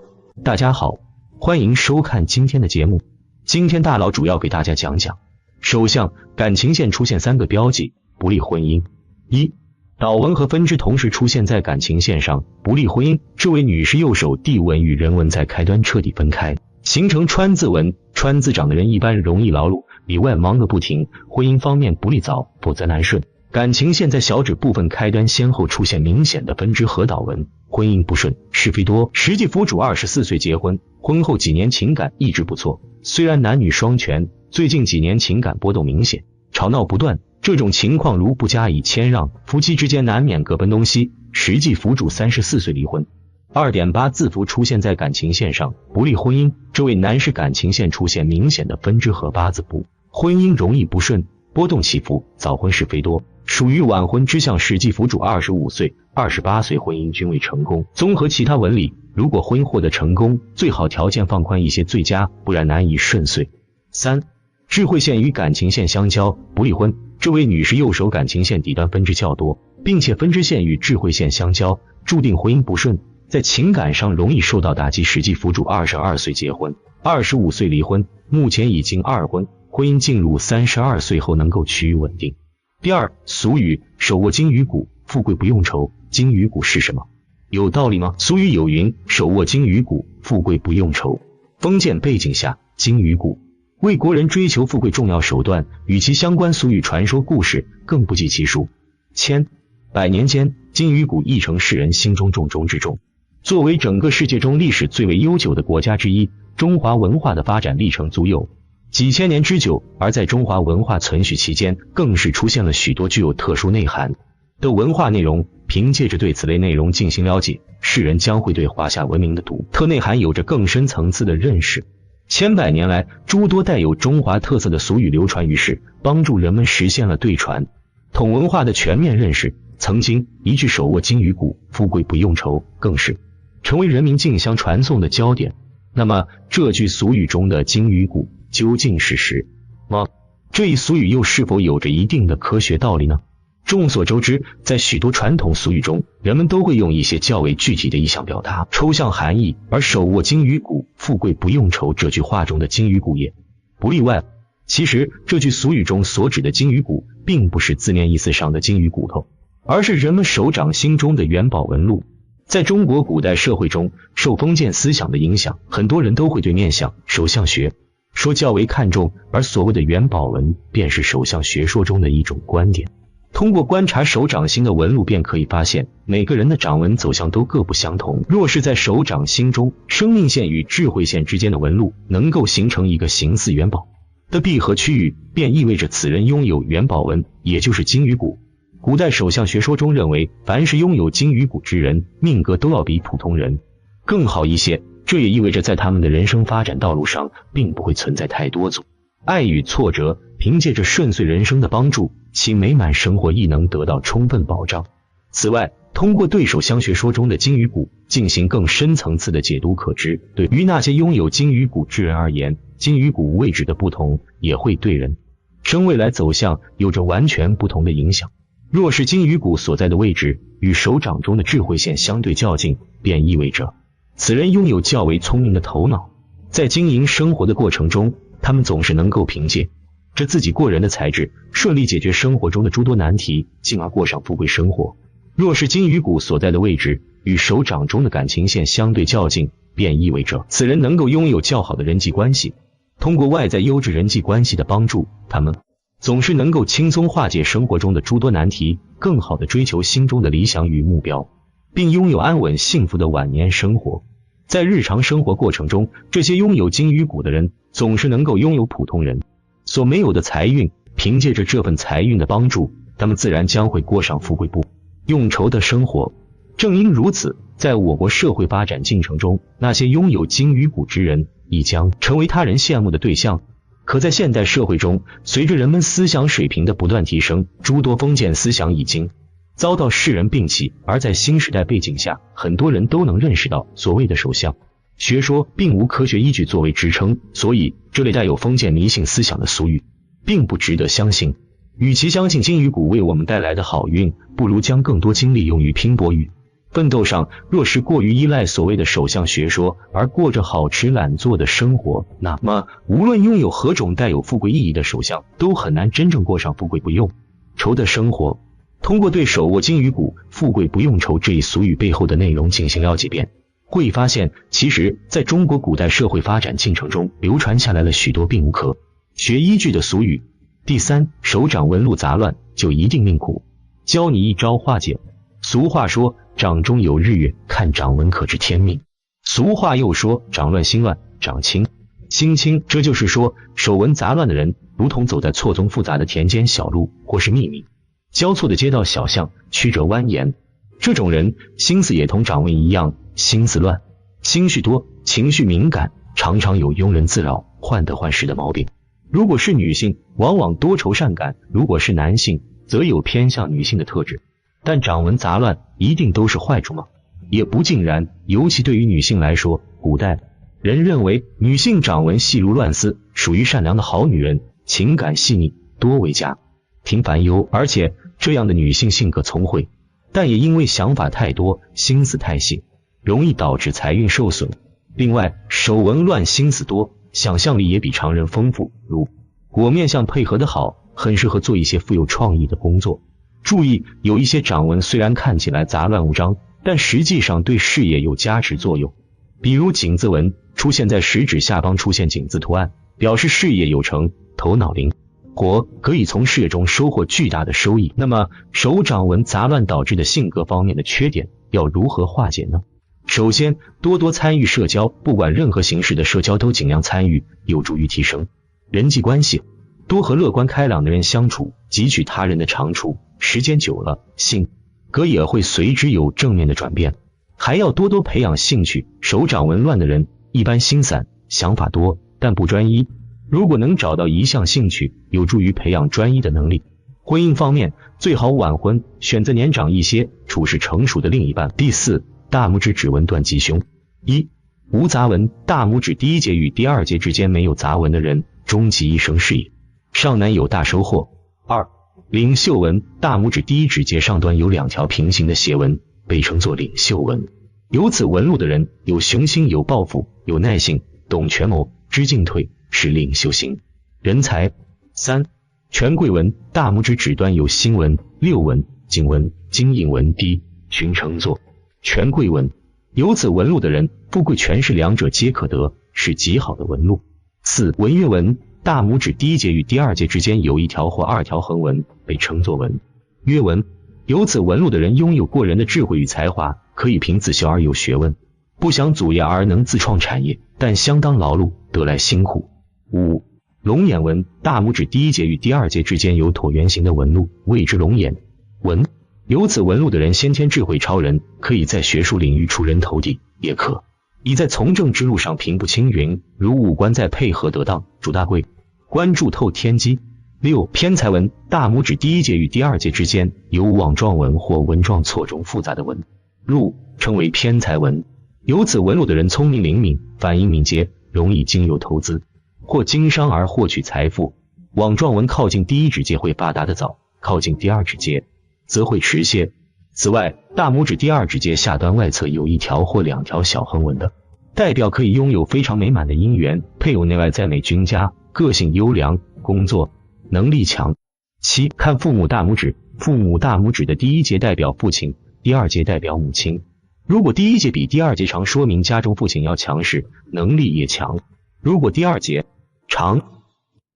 C: 大家好，欢迎收看今天的节目。今天大佬主要给大家讲讲手相感情线出现3个标记不利婚姻。1. 倒纹和分支同时出现在感情线上，不利婚姻。这位女士右手地纹与人纹在开端彻底分开，形成川字纹。川字长的人一般容易劳碌，里外忙个不停，婚姻方面不利早，否则难顺。感情线在小指部分开端先后出现明显的分支和倒纹，婚姻不顺，是非多。实际夫主24岁结婚，婚后几年情感一直不错，虽然男女双全，最近几年情感波动明显，吵闹不断。这种情况如不加以谦让，夫妻之间难免各奔东西。实际夫主34岁离婚。2.8 字符出现在感情线上，不利婚姻。这位男士感情线出现明显的分支和八字部，婚姻容易不顺，波动起伏，早婚是非多，属于晚婚之象。实际夫主25岁、28岁婚姻均未成功。综合其他纹理，如果婚姻获得成功，最好条件放宽一些最佳，不然难以顺遂。3. 智慧线与感情线相交，不利婚。这位女士右手感情线底端分支较多，并且分支线与智慧线相交，注定婚姻不顺，在情感上容易受到打击。实际夫主22岁结婚，25岁离婚，目前已经2婚，婚姻进入32岁后能够趋于稳定。第二，俗语手握金鱼骨，富贵不用愁。金鱼骨是什么？有道理吗？俗语有云，手握金鱼骨，富贵不用愁。封建背景下，金鱼骨为国人追求富贵重要手段，与其相关俗语传说故事更不计其数。千百年间，金鱼骨亦成世人心中重中之重。作为整个世界中历史最为悠久的国家之一，中华文化的发展历程足有几千年之久，而在中华文化存续期间，更是出现了许多具有特殊内涵的文化内容。凭借着对此类内容进行了解，世人将会对华夏文明的独特内涵有着更深层次的认识。千百年来，诸多带有中华特色的俗语流传于世，帮助人们实现了对传统文化的全面认识。曾经一句手握金鱼骨，富贵不用愁，更是成为人民竞相传颂的焦点。那么这句俗语中的金鱼骨究竟是实吗？这一俗语又是否有着一定的科学道理呢？众所周知，在许多传统俗语中，人们都会用一些较为具体的意象表达抽象含义，而手握金鱼骨，富贵不用愁这句话中的金鱼骨也不例外。其实这句俗语中所指的金鱼骨，并不是字面意思上的金鱼骨头，而是人们手掌心中的元宝纹路。在中国古代社会中，受封建思想的影响，很多人都会对面相、手相学说较为看重，而所谓的元宝纹便是手相学说中的一种观点。通过观察手掌心的纹路，便可以发现每个人的掌纹走向都各不相同。若是在手掌心中，生命线与智慧线之间的纹路能够形成一个形似元宝的闭合区域，便意味着此人拥有元宝纹，也就是金鱼骨。古代手相学说中认为，凡是拥有金鱼骨之人，命格都要比普通人更好一些，这也意味着在他们的人生发展道路上并不会存在太多阻碍与挫折，凭借着顺遂人生的帮助，其美满生活亦能得到充分保障。此外，通过对手相学说中的金鱼骨进行更深层次的解读可知，对于那些拥有金鱼骨之人而言，金鱼骨位置的不同也会对人生未来走向有着完全不同的影响。若是金鱼骨所在的位置与手掌中的智慧线相对较近，便意味着此人拥有较为聪明的头脑，在经营生活的过程中，他们总是能够凭借着自己过人的才智，顺利解决生活中的诸多难题，进而过上富贵生活。若是金鱼骨所在的位置与手掌中的感情线相对较近，便意味着此人能够拥有较好的人际关系。通过外在优质人际关系的帮助，他们总是能够轻松化解生活中的诸多难题，更好地追求心中的理想与目标，并拥有安稳幸福的晚年生活。在日常生活过程中，这些拥有金鱼骨的人总是能够拥有普通人所没有的财运，凭借着这份财运的帮助，他们自然将会过上富贵不用愁的生活。正因如此，在我国社会发展进程中，那些拥有金鱼骨之人亦将成为他人羡慕的对象。可在现代社会中，随着人们思想水平的不断提升，诸多封建思想已经遭到世人摒弃，而在新时代背景下，很多人都能认识到所谓的手相学说并无科学依据作为支撑，所以这类带有封建迷信思想的俗语并不值得相信。与其相信金鱼骨为我们带来的好运，不如将更多精力用于拼搏与奋斗上。若是过于依赖所谓的首相学说而过着好吃懒做的生活，那么无论拥有何种带有富贵意义的首相，都很难真正过上富贵不用愁的生活。通过对手握金鱼骨富贵不用愁这一俗语背后的内容进行了解遍，会发现其实在中国古代社会发展进程中流传下来了许多并无科学依据的俗语。第三，手掌纹路杂乱就一定命苦，教你一招化解。俗话说，掌中有日月，看掌纹可知天命。俗话又说，掌乱心乱，掌轻心轻。这就是说，手纹杂乱的人如同走在错综复杂的田间小路，或是密密交错的街道小巷，曲折蜿蜒。这种人心思也同掌纹一样，心思乱，心绪多，情绪敏感，常常有庸人自扰、患得患失的毛病。如果是女性，往往多愁善感；如果是男性，则有偏向女性的特质。但掌纹杂乱一定都是坏处吗？也不尽然，尤其对于女性来说，古代人认为女性掌纹细如乱丝，属于善良的好女人，情感细腻，多为家庭烦忧，而且这样的女性性格聪慧，但也因为想法太多，心思太细，容易导致财运受损。另外，手纹乱心思多，想象力也比常人丰富，如果面相配合得好，很适合做一些富有创意的工作。注意，有一些掌纹虽然看起来杂乱无章，但实际上对事业有加持作用。比如井字纹出现在食指下方出现井字图案，表示事业有成，头脑灵活，可以从事业中收获巨大的收益。那么手掌纹杂乱导致的性格方面的缺点要如何化解呢？首先，多多参与社交，不管任何形式的社交都尽量参与，有助于提升人际关系。多和乐观开朗的人相处，汲取他人的长处，时间久了，性格也会随之有正面的转变。还要多多培养兴趣。手掌纹乱的人一般心散，想法多，但不专一。如果能找到一项兴趣，有助于培养专一的能力。婚姻方面，最好晚婚，选择年长一些、处事成熟的另一半。第四，大拇指指纹断吉凶。一、无杂纹，大拇指第一节与第二节之间没有杂纹的人，终其一生事业上难有大收获。二、领袖纹，大拇指第一指节上端有两条平行的斜纹，被称作领袖纹。有此纹路的人有雄心、有抱负、有耐性，懂权谋，知进退，是领袖型人才。三、权贵纹，大拇指指端有星纹、六纹、金纹、金印纹滴，均称作权贵纹。有此纹路的人，富贵权势两者皆可得，是极好的纹路。四、文月纹，大拇指第一节与第二节之间有一条或二条横纹，被称作文约纹。有此纹路的人拥有过人的智慧与才华，可以凭自修而有学问，不想祖业而能自创产业，但相当劳碌，得来辛苦。五、龙眼纹，大拇指第一节与第二节之间有椭圆形的纹路，谓之龙眼纹。有此纹路的人先天智慧超人，可以在学术领域出人头地，也可以在从政之路上平步青云，如五官再配合得当，主大贵，关注透天机。六、偏财纹，大拇指第一节与第二节之间有网状纹或纹状错综复杂的纹路，称为偏财纹。有此纹路的人聪明灵敏，反应敏捷，容易经由投资或经商而获取财富。网状纹靠近第一指节会发达的早，靠近第二指节则会迟些。此外，大拇指第二指节下端外侧有一条或两条小横纹的，代表可以拥有非常美满的姻缘，配偶内外在美均佳，个性优良，工作能力强。七、看父母大拇指，父母大拇指的第一节代表父亲，第二节代表母亲。如果第一节比第二节长，说明家中父亲要强势，能力也强；如果第二节长。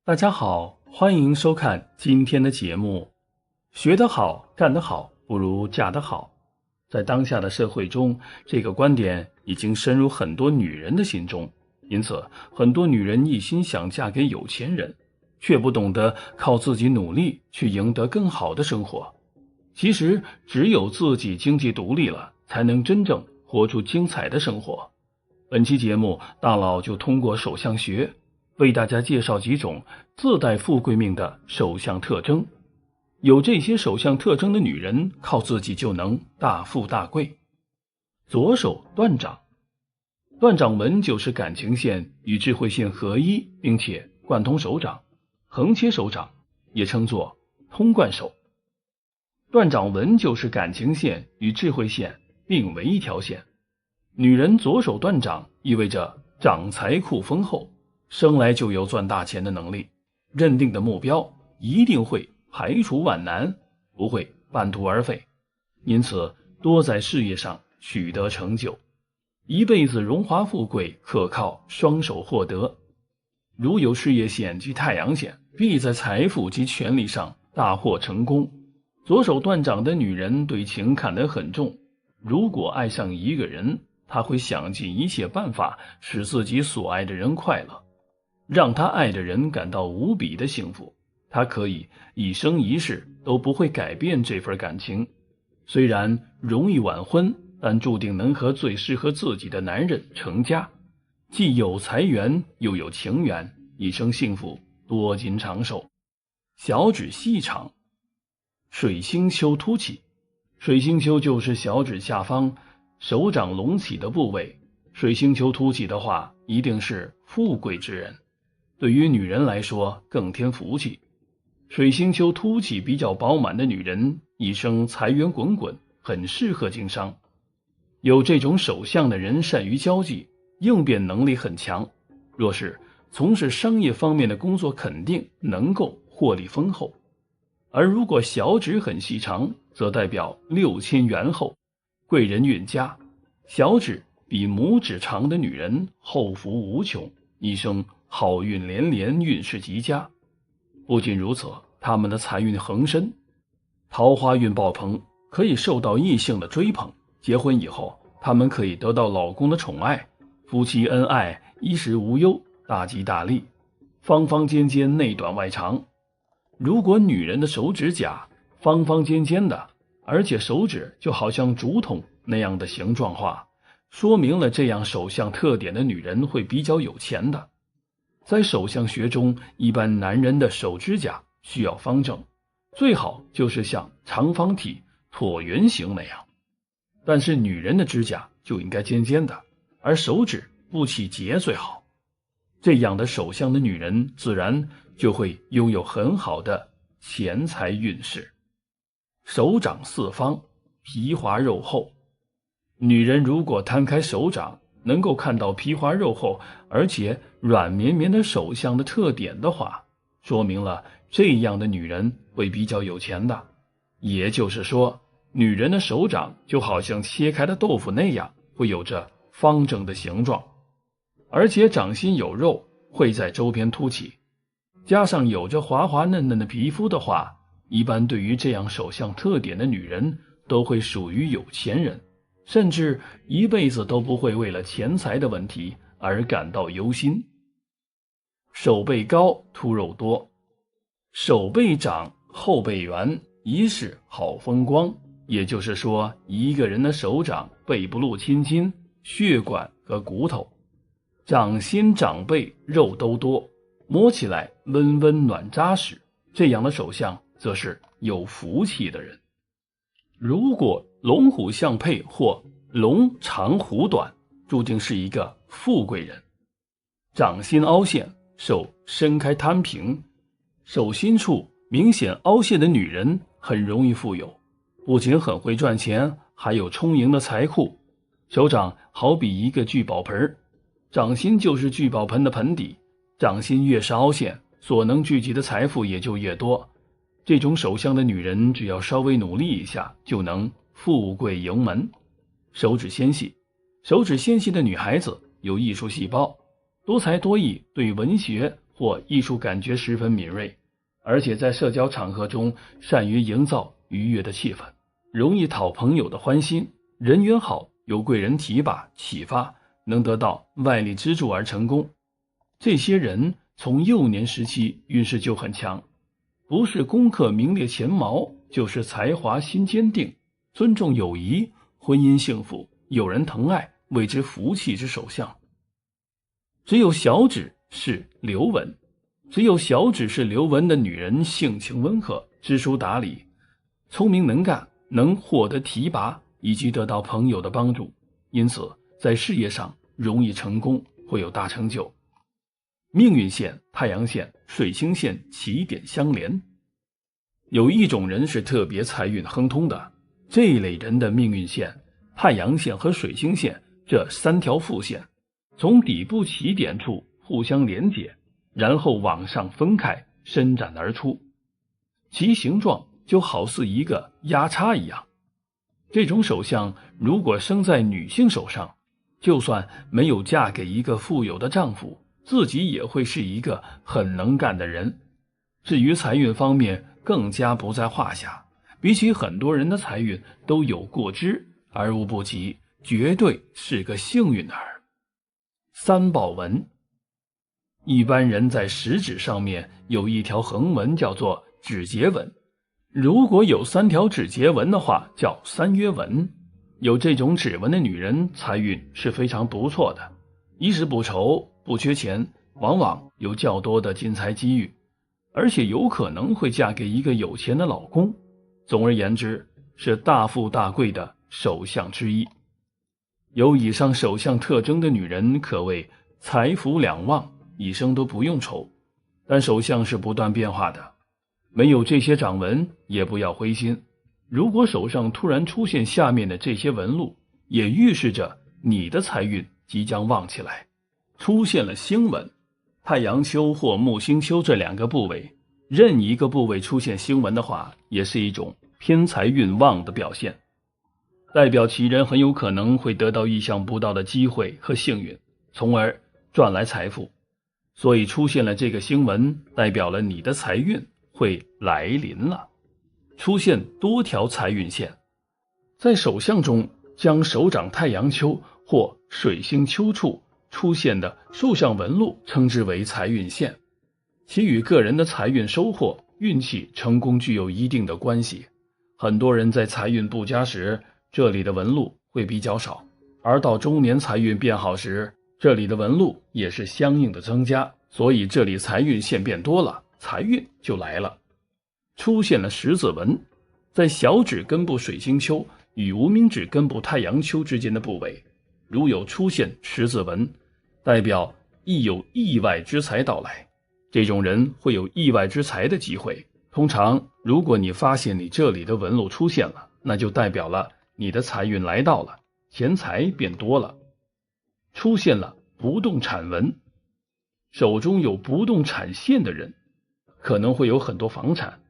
E: 大家好，欢迎收看今天的节目。学得好，干得好，不如嫁得好。在当下的社会中，这个观点已经深入很多女人的心中，因此很多女人一心想嫁给有钱人，却不懂得靠自己努力去赢得更好的生活。其实只有自己经济独立了，才能真正活出精彩的生活。本期节目，大佬就通过手相学为大家介绍几种自带富贵命的手相特征。有这些手相特征的女人，靠自己就能大富大贵。左手断掌，断掌纹就是感情线与智慧线合一，并且贯通手掌，横切手掌，也称作通贯手。断掌纹就是感情线与智慧线并为一条线。女人左手断掌意味着掌财库丰厚，生来就有赚大钱的能力，认定的目标一定会排除万难，不会半途而废，因此多在事业上取得成就，一辈子荣华富贵可靠双手获得。如有事业线及太阳线，必在财富及权力上大获成功。左手断掌的女人对情看得很重，如果爱上一个人，她会想尽一切办法使自己所爱的人快乐，让她爱的人感到无比的幸福。她可以一生一世都不会改变这份感情，虽然容易晚婚，但注定能和最适合自己的男人成家，既有财源又有情缘，一生幸福，多金长寿。小指细长，水星丘凸起。水星丘就是小指下方手掌隆起的部位，水星丘凸起的话，一定是富贵之人，对于女人来说更添福气。水星丘凸起比较饱满的女人，一生财源滚滚，很适合经商。有这种手相的人善于交际，应变能力很强，若是从事商业方面的工作，肯定能够获利丰厚。而如果小指很细长，则代表6000元后，贵人运佳。小指比拇指长的女人后福无穷，一生好运连连，运势极佳。不仅如此，他们的财运横生，桃花运爆棚，可以受到异性的追捧。结婚以后，他们可以得到老公的宠爱，夫妻恩爱，衣食无忧，大吉大利，方方尖尖，内短外长。如果女人的手指甲方方尖尖的，而且手指就好像竹筒那样的形状化，说明了这样手相特点的女人会比较有钱的。在手相学中，一般男人的手指甲需要方正，最好就是像长方体、椭圆形那样，但是女人的指甲就应该尖尖的，而手指不起结最好。这样的手相的女人自然就会拥有很好的钱财运势。手掌四方，皮滑肉厚。女人如果摊开手掌，能够看到皮滑肉厚而且软绵绵的手相的特点的话，说明了这样的女人会比较有钱的。也就是说，女人的手掌就好像切开的豆腐那样，会有着方正的形状，而且掌心有肉，会在周边凸起，加上有着滑滑嫩嫩的皮肤的话，一般对于这样手相特点的女人都会属于有钱人，甚至一辈子都不会为了钱财的问题而感到忧心。手背高，凸肉多。手背长，后背圆，一世好风光。也就是说，一个人的手掌背不露亲亲，血管和骨头，掌心掌背肉都多，摸起来温温暖扎实，这样的手相则是有福气的人。如果龙虎相配或龙长虎短，注定是一个富贵人。掌心凹陷，手伸开摊平，手心处明显凹陷的女人很容易富有，不仅很会赚钱，还有充盈的财库。手掌好比一个聚宝盆，掌心就是聚宝盆的盆底，掌心越是凹陷，所能聚集的财富也就越多。这种手相的女人只要稍微努力一下，就能富贵盈门。手指纤细，手指纤细的女孩子有艺术细胞，多才多艺，对文学或艺术感觉十分敏锐，而且在社交场合中善于营造愉悦的气氛，容易讨朋友的欢心，人缘好，有贵人提拔启发，能得到外力资助而成功。这些人从幼年时期运势就很强，不是功课名列前茅，就是才华心坚定，尊重友谊，婚姻幸福，有人疼爱，谓之福气之首相。只有小指是流纹，只有小指是流纹的女人性情温和，知书达理，聪明能干，能获得提拔以及得到朋友的帮助，因此在事业上容易成功，会有大成就。命运线、太阳线、水星线起点相连。有一种人是特别财运亨通的，这一类人的命运线、太阳线和水星线这3条副线从底部起点处互相连接，然后往上分开伸展而出，其形状就好似一个压叉一样。这种手相如果生在女性手上，就算没有嫁给一个富有的丈夫，自己也会是一个很能干的人。至于财运方面更加不在话下，比起很多人的财运都有过之而无不及，绝对是个幸运儿。3宝纹，一般人在食指上面有一条横纹叫做指节纹，如果有3条指节纹的话叫3约纹。有这种指纹的女人财运是非常不错的，衣食不愁，不缺钱，往往有较多的金财机遇，而且有可能会嫁给一个有钱的老公。总而言之，是大富大贵的手相之一。有以上手相特征的女人可谓财福两旺，一生都不用愁。但手相是不断变化的，没有这些掌纹也不要灰心。如果手上突然出现下面的这些纹路，也预示着你的财运即将旺起来。出现了星纹，太阳丘或木星丘这2个部位，任一个部位出现星纹的话，也是一种偏财运旺的表现，代表其人很有可能会得到意想不到的机会和幸运，从而赚来财富。所以出现了这个星纹，代表了你的财运会来临了。出现多条财运线，在手相中将手掌太阳丘或水星丘处出现的竖向纹路称之为财运线，其与个人的财运收获、运气、成功具有一定的关系。很多人在财运不佳时，这里的纹路会比较少，而到中年财运变好时，这里的纹路也是相应的增加，所以这里财运线变多了，财运就来了。出现了十字纹，在小指根部水星丘与无名指根部太阳丘之间的部位，如有出现十字纹，代表亦有意外之财到来，这种人会有意外之财的机会。通常如果你发现你这里的纹路出现了，那就代表了你的财运来到了，钱财变多了。出现了不动产纹，手中有不动产线的人可能会有很多房产，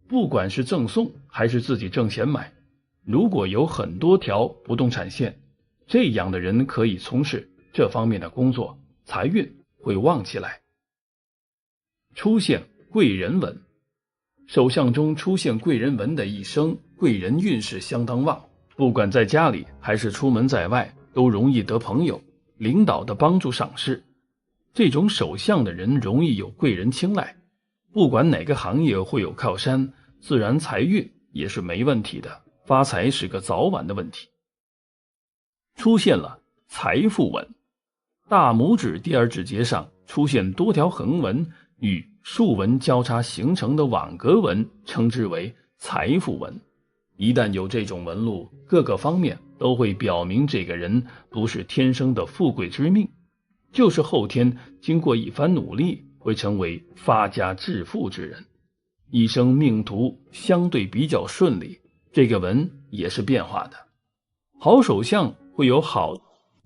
E: 不管是赠送还是自己挣钱买，如果有很多条不动产线，这样的人可以从事这方面的工作，财运会旺起来。出现贵人纹，手相中出现贵人纹的一生，贵人运势相当旺，不管在家里还是出门在外，都容易得朋友、领导的帮助赏识。这种手相的人容易有贵人青睐，不管哪个行业会有靠山，自然财运也是没问题的，发财是个早晚的问题。出现了财富纹，大拇指第二指节上出现多条横纹与竖纹交叉形成的网格纹，称之为财富纹。一旦有这种纹路，各个方面都会表明这个人不是天生的富贵之命，就是后天经过一番努力会成为发家致富之人，一生命途相对比较顺利。这个纹也是变化的，好手相会有好。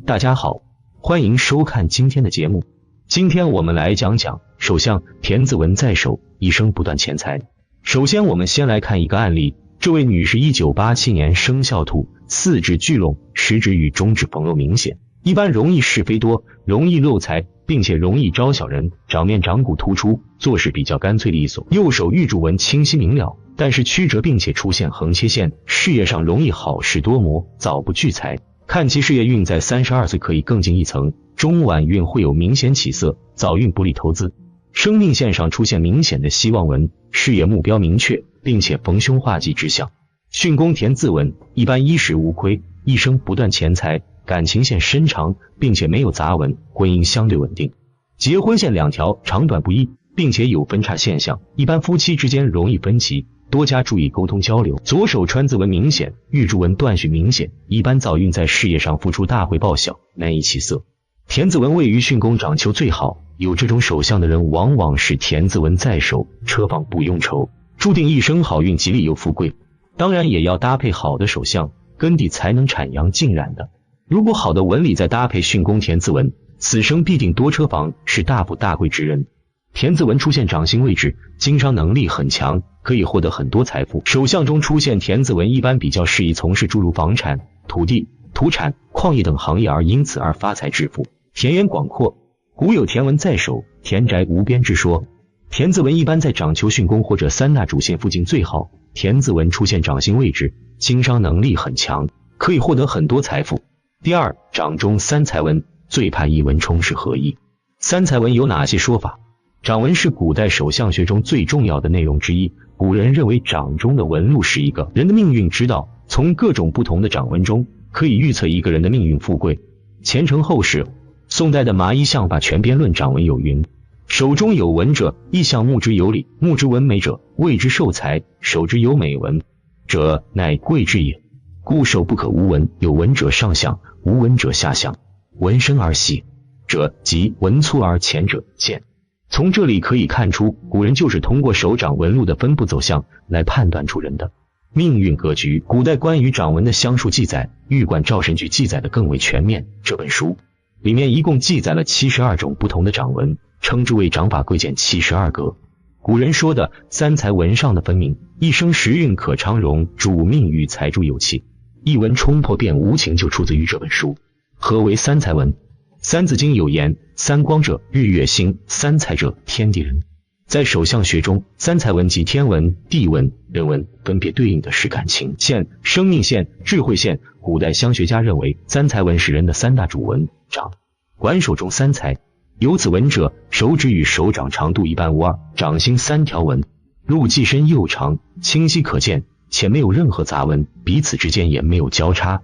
C: 大家好，欢迎收看今天的节目。今天我们来讲讲手相田字纹在手，一生不断钱财。首先我们先来看一个案例，这位女士1987年生肖兔，四指聚拢，食指与中指缝漏明显，一般容易是非多，容易漏财，并且容易招小人，掌面掌骨突出，做事比较干脆利索。右手玉柱纹清晰明了，但是曲折并且出现横切线，事业上容易好事多磨，早不聚财。看其事业运在32岁可以更进一层，中晚运会有明显起色，早运不利投资。生命线上出现明显的希望纹，事业目标明确，并且逢凶化吉之象。巽宫田字纹，一般衣食无亏，一生不断钱财，感情线深长，并且没有杂纹，婚姻相对稳定。结婚线两条长短不一，并且有分叉现象，一般夫妻之间容易分歧，多加注意沟通交流。左手川字纹明显，玉柱纹断续明显，一般早运在事业上付出大回报小，难以起色。田字纹位于巽宫掌丘最好，有这种手相的人往往是田字纹在手，车房不用愁，注定一生好运吉利又富贵。当然也要搭配好的手相，根底才能产阳浸染的。如果好的纹理再搭配巽宫田字纹，此生必定多车房，是大富大贵之人。田字纹出现掌心位置，经商能力很强，可以获得很多财富。手相中出现田字纹一般比较适宜从事诸如房产、土地、土产、矿业等行业，而因此而发财致富。田园广阔，古有田纹在手，田宅无边之说。田字纹一般在掌丘巽宫或者三大主线附近最好。田字纹出现掌心位置，经商能力很强，可以获得很多财富。第二，掌中三才纹，最盼一纹冲是何意？三才纹有哪些说法？掌纹是古代手相学中最重要的内容之一。古人认为掌中的纹路是一个人的命运之道，从各种不同的掌纹中可以预测一个人的命运富贵前程后世。宋代的麻衣相法全编论掌纹有云：手中有纹者，意象目之有理，目之纹美者，谓之寿财；手之有美纹者，乃贵之也。故手不可无纹，有纹者上相，无纹者下相。纹深而细者吉，纹粗而浅者贱。从这里可以看出，古人就是通过手掌纹路的分布走向来判断出人的命运格局。古代关于掌纹的相术记载，《玉管赵神剧》记载的更为全面。这本书里面一共记载了72种不同的掌纹，称之为掌法贵贱72格。古人说的三才纹上的分明，一生时运可昌荣，主命与财助有气，一纹冲破变无情，就出自于这本书。何为三才纹？三字经有言：三光者日月星，三才者天地人。在手相学中，三才纹及天纹、地纹、人纹分别对应的是感情线、生命线、智慧线。古代相学家认为，三才纹是人的三大主纹，掌管手中三才。有此纹者，手指与手掌长度一般无二，掌心三条纹路既深又长，清晰可见，且没有任何杂纹，彼此之间也没有交叉，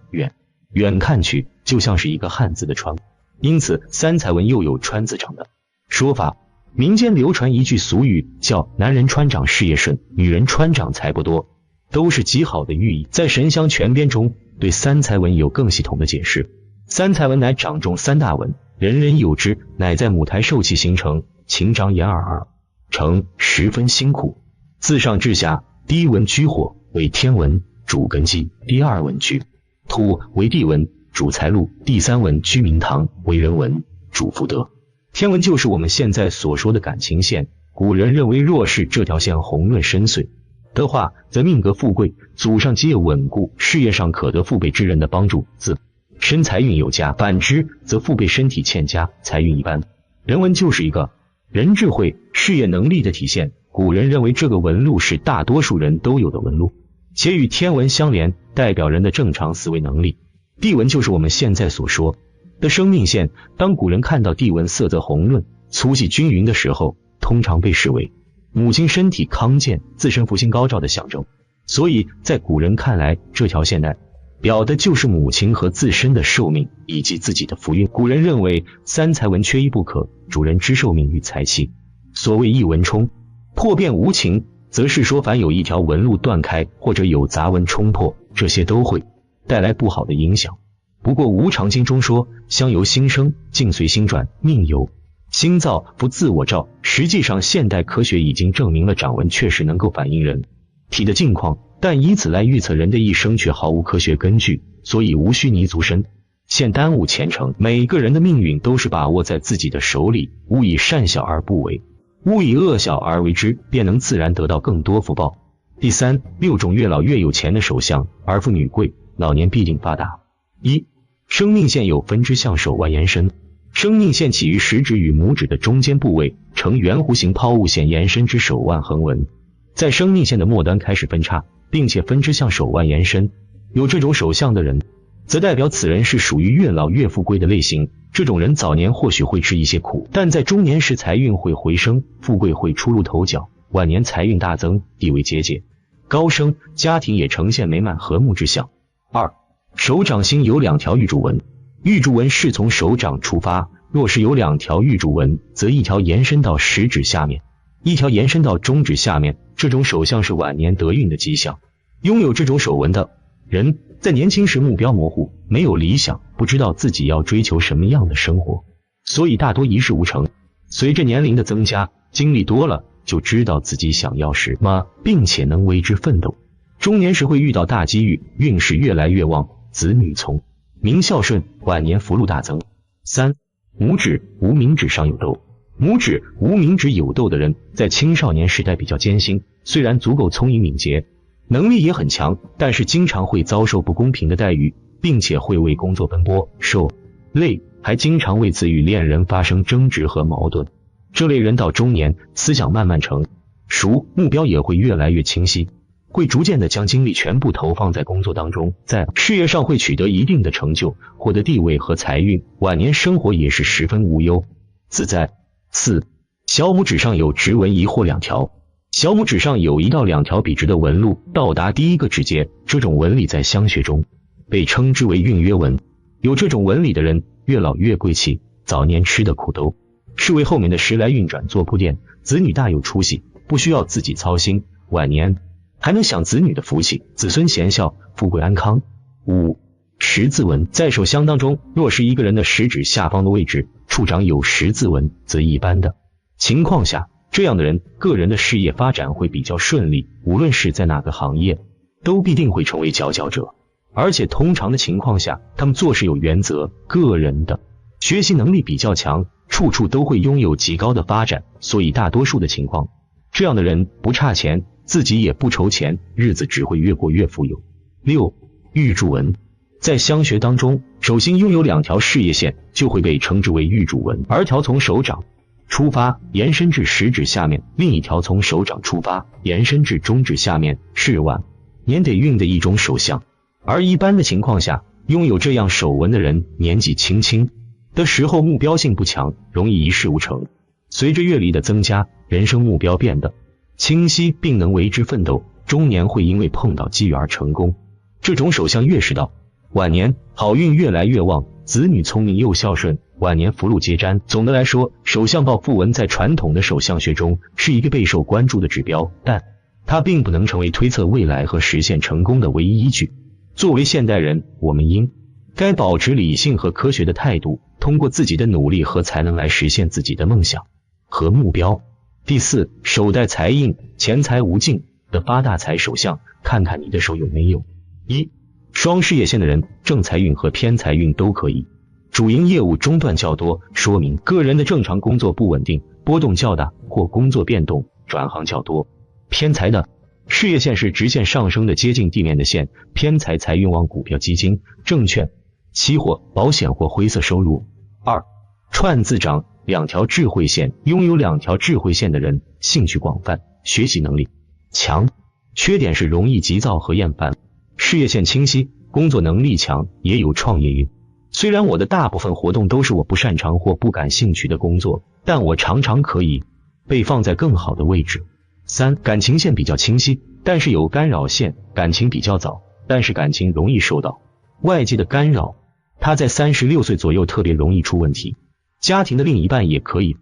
C: 远看去就像是一个汉字的川。因此三才纹又有川字掌的说法。民间流传一句俗语，叫男人穿掌事业顺，女人穿掌财不多，都是极好的寓意。在神相全编中对三才纹有更系统的解释。三才纹乃掌中三大纹，人人有之，乃在母胎受气形成，情长眼耳而成，十分辛苦。自上至下，第一纹居火为天纹，主根基；第二纹居土为地纹，主财路；第三纹居明堂为人纹，主福德。天纹就是我们现在所说的感情线。古人认为，若是这条线红润深邃的话，则命格富贵，祖上基业稳固，事业上可得父辈之人的帮助，自身财运有加；反之，则父辈身体欠佳，财运一般。人纹就是一个人智慧、事业能力的体现。古人认为这个纹路是大多数人都有的纹路，且与天纹相连，代表人的正常思维能力。地纹就是我们现在所说的生命线。当古人看到地纹色泽红润、粗细均匀的时候，通常被视为母亲身体康健、自身福星高照的象征。所以在古人看来，这条线代表的就是母亲和自身的寿命以及自己的福运。古人认为三才纹缺一不可，主人之寿命与财气。所谓一纹冲破变无情，则是说凡有一条纹路断开，或者有杂纹冲破，这些都会带来不好的影响。不过无常经中说，相由心生，境随心转，命由心造，不自我照。实际上现代科学已经证明了掌纹确实能够反映人体的境况，但以此来预测人的一生却毫无科学根据，所以无需泥足深陷耽误前程。每个人的命运都是把握在自己的手里，勿以善小而不为，勿以恶小而为之，便能自然得到更多福报。第三，6种越老越有钱的手相，儿富女贵，老年必定发达。一、生命线有分支向手腕延伸。生命线起于食指与拇指的中间部位，呈圆弧形抛物线延伸至手腕横纹，在生命线的末端开始分叉，并且分支向手腕延伸。有这种手相的人，则代表此人是属于越老越富贵的类型。这种人早年或许会吃一些苦，但在中年时财运会回升，富贵会出露头角，晚年财运大增，地位节节高升，家庭也呈现美满和睦之象。二、手掌心有2条玉柱纹。玉柱纹是从手掌出发，若是有2条玉柱纹，则一条延伸到食指下面，一条延伸到中指下面，这种手相是晚年得运的迹象。拥有这种手纹的人，在年轻时目标模糊，没有理想，不知道自己要追求什么样的生活，所以大多一事无成。随着年龄的增加，经历多了，就知道自己想要什么，并且能为之奋斗。中年时会遇到大机遇，运势越来越旺，子女聪明孝顺，晚年福禄大增。3. 拇指、无名指上有痘。拇指、无名指有痘的人，在青少年时代比较艰辛，虽然足够聪明敏捷，能力也很强，但是经常会遭受不公平的待遇，并且会为工作奔波受累，还经常为此与恋人发生争执和矛盾。这类人到中年，思想慢慢成熟，目标也会越来越清晰，会逐渐的将精力全部投放在工作当中，在事业上会取得一定的成就，获得地位和财运，晚年生活也是十分无忧自在。4. 小拇指上有直纹1或2条。小拇指上有1到2条笔直的纹路，到达第一个指节，这种纹理在相学中被称之为运约纹。有这种纹理的人，越老越贵气，早年吃的苦都是为后面的时来运转做铺垫，子女大有出息，不需要自己操心，晚年还能享子女的福气，子孙贤孝，富贵安康。5. 十字纹在手相当中，若是一个人的食指下方的位置处长有十字纹，则一般的情况下，这样的人个人的事业发展会比较顺利，无论是在哪个行业，都必定会成为佼佼者。而且通常的情况下，他们做事有原则，个人的学习能力比较强，处处都会拥有极高的发展，所以大多数的情况，这样的人不差钱，自己也不愁钱，日子只会越过越富有。6. 玉柱纹在相学当中，手心拥有2条事业线，就会被称之为玉柱纹，而条从手掌出发，延伸至食指下面，另一条从手掌出发，延伸至中指下面，是晚年得运的一种手相。而一般的情况下，拥有这样手纹的人，年纪轻轻的时候目标性不强，容易一事无成。随着阅历的增加，人生目标变得清晰，并能为之奋斗，中年会因为碰到机遇而成功。这种手相越是到晚年，好运越来越旺，子女聪明又孝顺，晚年福禄皆沾。总的来说，手相报符文在传统的手相学中是一个备受关注的指标，但它并不能成为推测未来和实现成功的唯一依据。作为现代人，我们应该保持理性和科学的态度，通过自己的努力和才能来实现自己的梦想和目标。第4，手带财印，钱财无尽的发大财手相，看看你的手有没有。1. 双事业线的人，正财运和偏财运都可以。主营业务中断较多，说明个人的正常工作不稳定，波动较大，或工作变动转行较多。偏财的事业线是直线上升的接近地面的线，偏财财运往股票基金、证券、期货、保险或灰色收入。2. 串字掌，2条智慧线，拥有2条智慧线的人，兴趣广泛，学习能力强，缺点是容易急躁和厌烦。事业线清晰，工作能力强，也有创业运。虽然我的大部分活动都是我不擅长或不感兴趣的工作，但我常常可以被放在更好的位置。3. 感情线比较清晰，但是有干扰线，感情比较早，但是感情容易受到外界的干扰。他在36岁左右特别容易出问题，家庭的另一半也可以。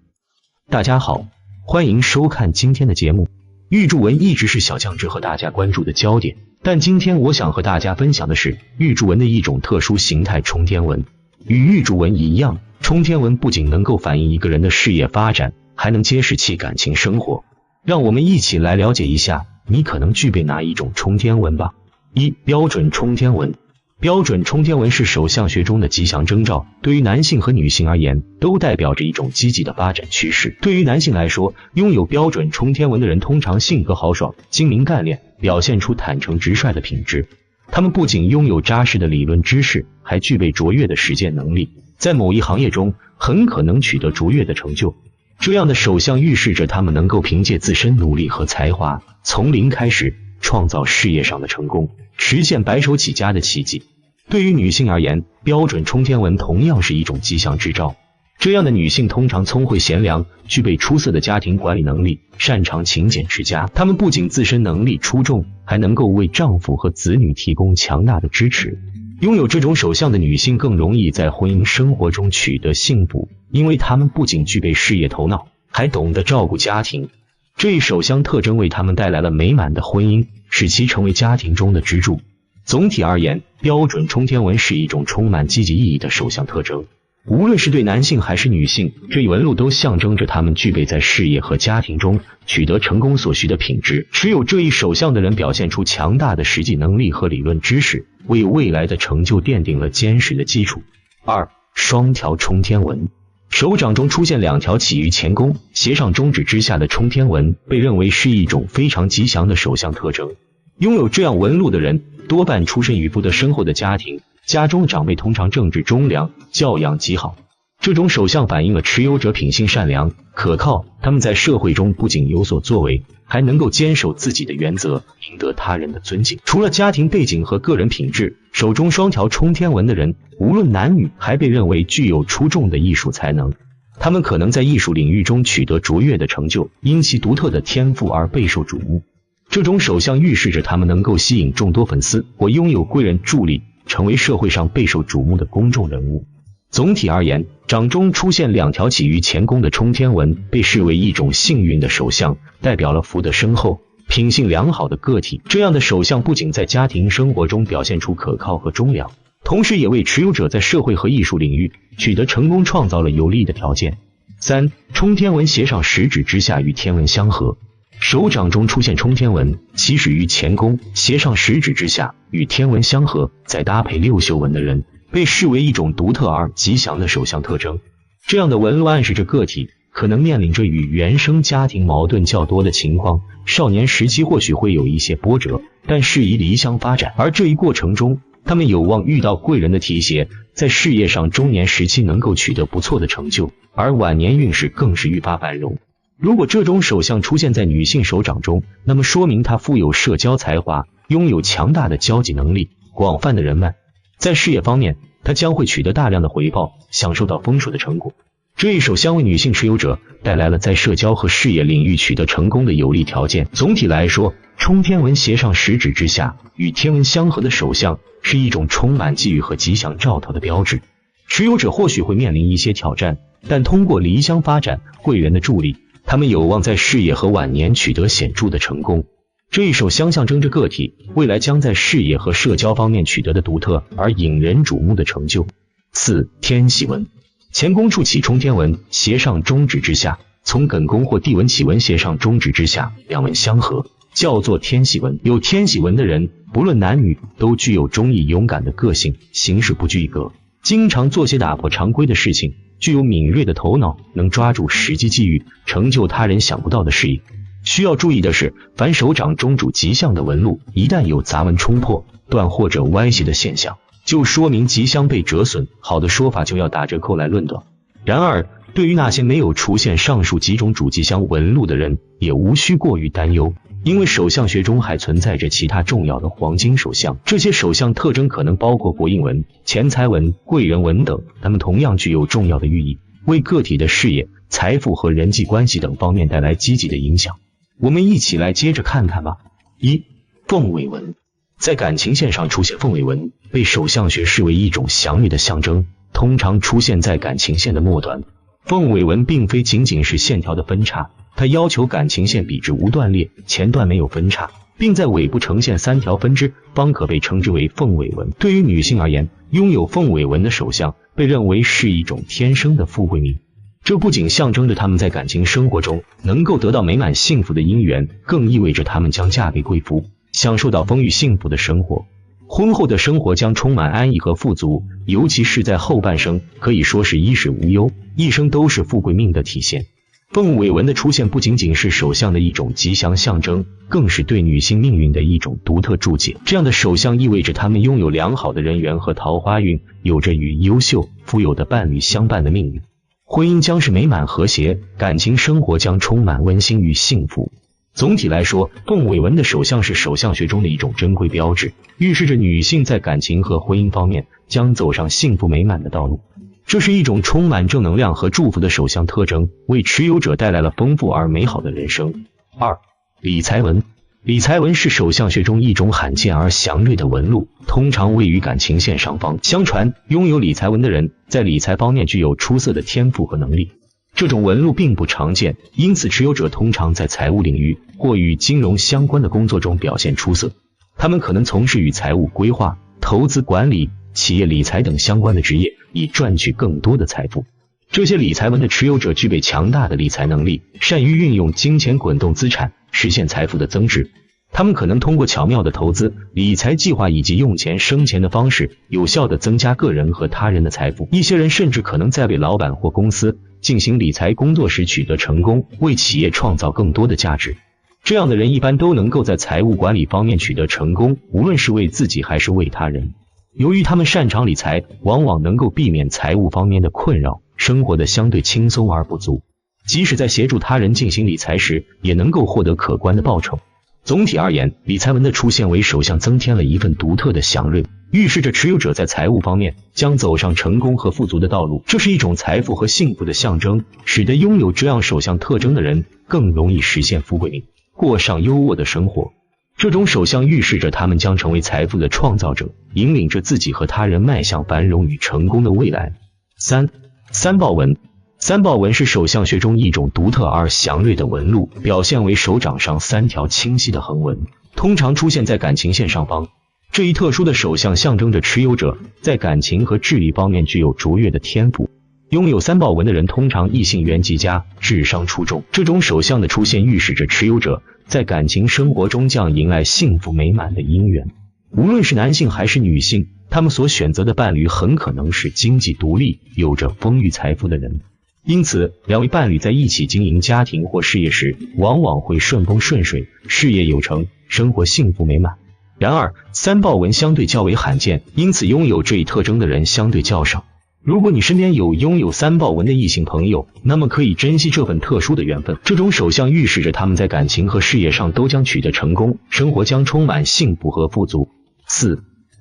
C: 大家好，欢迎收看今天的节目。玉柱纹一直是小酱汁和大家关注的焦点，但今天我想和大家分享的是玉柱纹的一种特殊形态——冲天纹。与玉柱纹一样，冲天纹不仅能够反映一个人的事业发展，还能揭示其感情生活。让我们一起来了解一下你可能具备哪一种冲天纹吧。1. 标准冲天纹。标准冲天纹是手相学中的吉祥征兆，对于男性和女性而言，都代表着一种积极的发展趋势。对于男性来说，拥有标准冲天纹的人通常性格豪爽、精明干练，表现出坦诚直率的品质。他们不仅拥有扎实的理论知识，还具备卓越的实践能力，在某一行业中很可能取得卓越的成就。这样的手相预示着他们能够凭借自身努力和才华，从零开始创造事业上的成功，实现白手起家的奇迹。对于女性而言，标准冲天纹同样是一种吉祥之兆。这样的女性通常聪慧贤良，具备出色的家庭管理能力，擅长勤俭持家。她们不仅自身能力出众，还能够为丈夫和子女提供强大的支持。拥有这种手相的女性更容易在婚姻生活中取得幸福，因为她们不仅具备事业头脑，还懂得照顾家庭。这一首相特征为他们带来了美满的婚姻，使其成为家庭中的支柱。总体而言，标准冲天纹是一种充满积极意义的首相特征。无论是对男性还是女性，这一纹路都象征着他们具备在事业和家庭中取得成功所需的品质。持有这一首相的人表现出强大的实际能力和理论知识，为未来的成就奠定了坚实的基础。2. 双条冲天纹。手掌中出现2条起于前弓、斜上中指之下的冲天纹，被认为是一种非常吉祥的首相特征。拥有这样纹路的人，多半出身于福德深厚的家庭，家中长辈通常正直忠良，教养极好。这种首相反映了持有者品性善良、可靠，他们在社会中不仅有所作为，还能够坚守自己的原则，赢得他人的尊敬。除了家庭背景和个人品质，手中双条冲天纹的人，无论男女，还被认为具有出众的艺术才能。他们可能在艺术领域中取得卓越的成就，因其独特的天赋而备受瞩目。这种首相预示着他们能够吸引众多粉丝，或拥有贵人助力，成为社会上备受瞩目的公众人物。总体而言，掌中出现2条起于前弓的冲天纹被视为一种幸运的首相，代表了福德深厚、品性良好的个体。这样的首相不仅在家庭生活中表现出可靠和忠良，同时也为持有者在社会和艺术领域取得成功创造了有利的条件。3. 冲天纹斜上食指之下与天纹相合。手掌中出现冲天纹，起始于前弓，斜上食指之下，与天纹相合，再搭配6绣纹的人，被视为一种独特而吉祥的首相特征。这样的纹路暗示着个体可能面临着与原生家庭矛盾较多的情况，少年时期或许会有一些波折，但适宜离乡发展，而这一过程中，他们有望遇到贵人的提携，在事业上中年时期能够取得不错的成就，而晚年运势更是愈发繁荣。如果这种首相出现在女性手掌中，那么说明她富有社交才华，拥有强大的交际能力，广泛的人脉。在事业方面，她将会取得大量的回报，享受到丰硕的成果。这一首相为女性持有者带来了在社交和事业领域取得成功的有利条件。总体来说，冲天纹斜上食指之下与天纹相合的首相是一种充满机遇和吉祥兆头的标志。持有者或许会面临一些挑战，但通过离乡发展、贵人的助力，他们有望在事业和晚年取得显著的成功。这一首相象征着个体未来将在事业和社交方面取得的独特而引人瞩目的成就。4. 天喜纹。前弓处起冲天纹，斜上中指之下，从艮弓或地纹起纹斜上中指之下，两纹相合，叫做天喜纹。有天喜纹的人，不论男女，都具有忠义勇敢的个性，行事不拘一格，经常做些打破常规的事情，具有敏锐的头脑，能抓住时机机遇，成就他人想不到的事业。需要注意的是，凡手掌中主吉祥的纹路，一旦有杂纹冲破、断或者歪斜的现象，就说明吉祥被折损，好的说法就要打折扣来论断。然而，对于那些没有出现上述几种主吉祥纹路的人，也无需过于担忧，因为手相学中还存在着其他重要的黄金手相，这些手相特征可能包括国印纹、钱财纹、贵人纹等，它们同样具有重要的寓意，为个体的事业、财富和人际关系等方面带来积极的影响。我们一起来接着看看吧。1. 凤尾纹。在感情线上出现凤尾纹，被手相学视为一种祥瑞的象征，通常出现在感情线的末端。凤尾纹并非仅仅是线条的分叉，它要求感情线笔直无断裂，前段没有分叉，并在尾部呈现3条分支，方可被称之为凤尾纹。对于女性而言，拥有凤尾纹的手相被认为是一种天生的富贵命。这不仅象征着他们在感情生活中能够得到美满幸福的姻缘，更意味着他们将嫁给贵妇，享受到丰裕幸福的生活。婚后的生活将充满安逸和富足，尤其是在后半生，可以说是衣食无忧，一生都是富贵命的体现。凤尾纹的出现不仅仅是手相的一种吉祥象征，更是对女性命运的一种独特注解。这样的手相意味着她们拥有良好的人缘和桃花运，有着与优秀、富有的伴侣相伴的命运。婚姻将是美满和谐，感情生活将充满温馨与幸福。总体来说，凤尾纹的手相是手相学中的一种珍贵标志，预示着女性在感情和婚姻方面将走上幸福美满的道路。这是一种充满正能量和祝福的手相特征，为持有者带来了丰富而美好的人生。2. 理财纹。理财纹是手相学中一种罕见而祥瑞的纹路，通常位于感情线上方。相传，拥有理财纹的人在理财方面具有出色的天赋和能力。这种纹路并不常见，因此持有者通常在财务领域或与金融相关的工作中表现出色。他们可能从事与财务规划、投资管理、企业理财等相关的职业，以赚取更多的财富。这些理财纹的持有者具备强大的理财能力，善于运用金钱滚动资产，实现财富的增值。他们可能通过巧妙的投资、理财计划以及用钱生钱的方式，有效地增加个人和他人的财富。一些人甚至可能在为老板或公司进行理财工作时取得成功，为企业创造更多的价值。这样的人一般都能够在财务管理方面取得成功，无论是为自己还是为他人。由于他们擅长理财，往往能够避免财务方面的困扰，生活的相对轻松而不足。即使在协助他人进行理财时，也能够获得可观的报酬。总体而言，理财纹的出现为首相增添了一份独特的祥瑞，预示着持有者在财务方面将走上成功和富足的道路。这是一种财富和幸福的象征，使得拥有这样首相特征的人更容易实现富贵命，过上优渥的生活。这种首相预示着他们将成为财富的创造者，引领着自己和他人迈向繁荣与成功的未来。三豹纹。三豹纹是手相学中一种独特而祥瑞的纹路，表现为手掌上3条清晰的横纹，通常出现在感情线上方。这一特殊的手相象征着持有者在感情和智力方面具有卓越的天赋。拥有三豹纹的人通常异性缘极佳，智商出众。这种手相的出现预示着持有者在感情生活中将迎来幸福美满的姻缘。无论是男性还是女性，他们所选择的伴侣很可能是经济独立、有着丰裕财富的人。因此，两位伴侣在一起经营家庭或事业时，往往会顺风顺水，事业有成，生活幸福美满。然而，三豹纹相对较为罕见，因此拥有这一特征的人相对较少。如果你身边有拥有三豹纹的异性朋友，那么可以珍惜这份特殊的缘分。这种手相预示着他们在感情和事业上都将取得成功，生活将充满幸福和富足。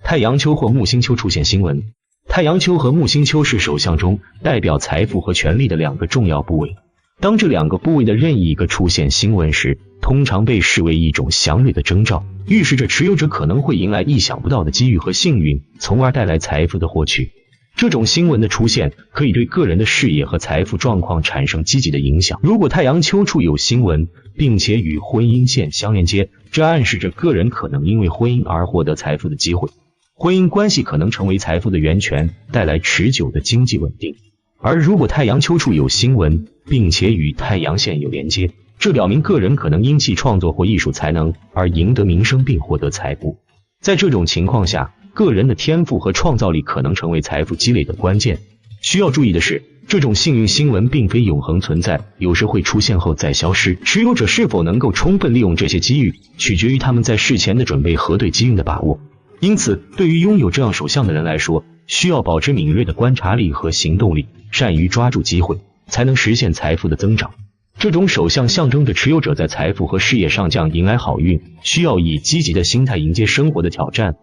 C: 太阳丘或木星丘出现星纹。太阳丘和木星丘是手相中代表财富和权力的2个重要部位。当这2个部位的任意一个出现星纹时，通常被视为一种祥瑞的征兆，预示着持有者可能会迎来意想不到的机遇和幸运，从而带来财富的获取。这种星纹的出现可以对个人的事业和财富状况产生积极的影响。如果太阳丘处有星纹，并且与婚姻线相连接，这暗示着个人可能因为婚姻而获得财富的机会。婚姻关系可能成为财富的源泉，带来持久的经济稳定。而如果太阳丘处有星纹，并且与太阳线有连接，这表明个人可能因其创作或艺术才能而赢得名声并获得财富。在这种情况下，个人的天赋和创造力可能成为财富积累的关键。需要注意的是，这种幸运星纹并非永恒存在，有时会出现后再消失。持有者是否能够充分利用这些机遇，取决于他们在事前的准备和对机遇的把握。因此，对于拥有这样手相的人来说，需要保持敏锐的观察力和行动力，善于抓住机会，才能实现财富的增长。这种手相象征着持有者在财富和事业上将迎来好运，需要以积极的心态迎接生活的挑战。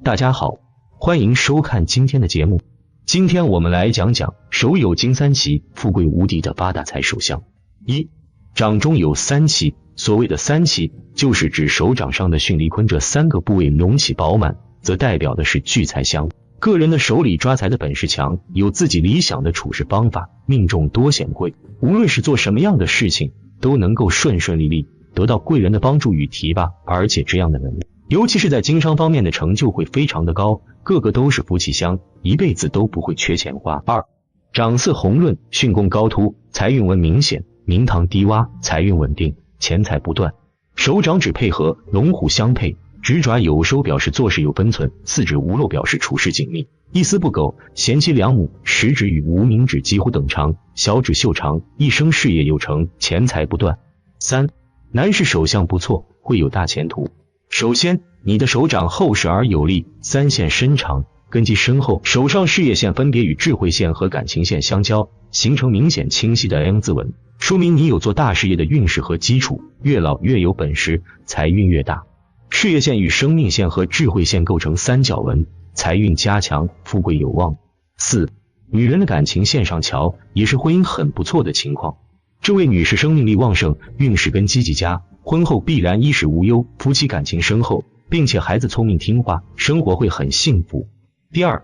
C: 大家好，欢迎收看今天的节目。今天我们来讲讲手有金3旗、富贵无敌的发大财手相。掌中有3旗。所谓的3旗，就是指手掌上的巽离坤这3个部位隆起饱满，则代表的是聚财相。个人的手里抓财的本事强，有自己理想的处事方法，命中多显贵，无论是做什么样的事情，都能够顺顺利利，得到贵人的帮助与提拔。而且这样的人，尤其是在经商方面的成就会非常的高，个个都是福气相，一辈子都不会缺钱花。掌色红润，巽宫高凸，财运纹明显，明堂低洼，财运稳定，钱财不断。手掌指配合，龙虎相配，指爪有收表示做事有分寸，4指无漏表示处事紧密，一丝不苟，贤妻良母。食指与无名指几乎等长，小指袖长，一生事业有成，钱财不断。男士手相不错，会有大前途。首先，你的手掌厚实而有力，3线伸长，根基深厚，手上事业线分别与智慧线和感情线相交，形成明显清晰的 M 字纹，说明你有做大事业的运势和基础，越老越有本事，财运越大。事业线与生命线和智慧线构成3角纹，财运加强，富贵有望。女人的感情线上瞧，也是婚姻很不错的情况。这位女士生命力旺盛，运势根基极佳，婚后必然衣食无忧，夫妻感情深厚，并且孩子聪明听话，生活会很幸福。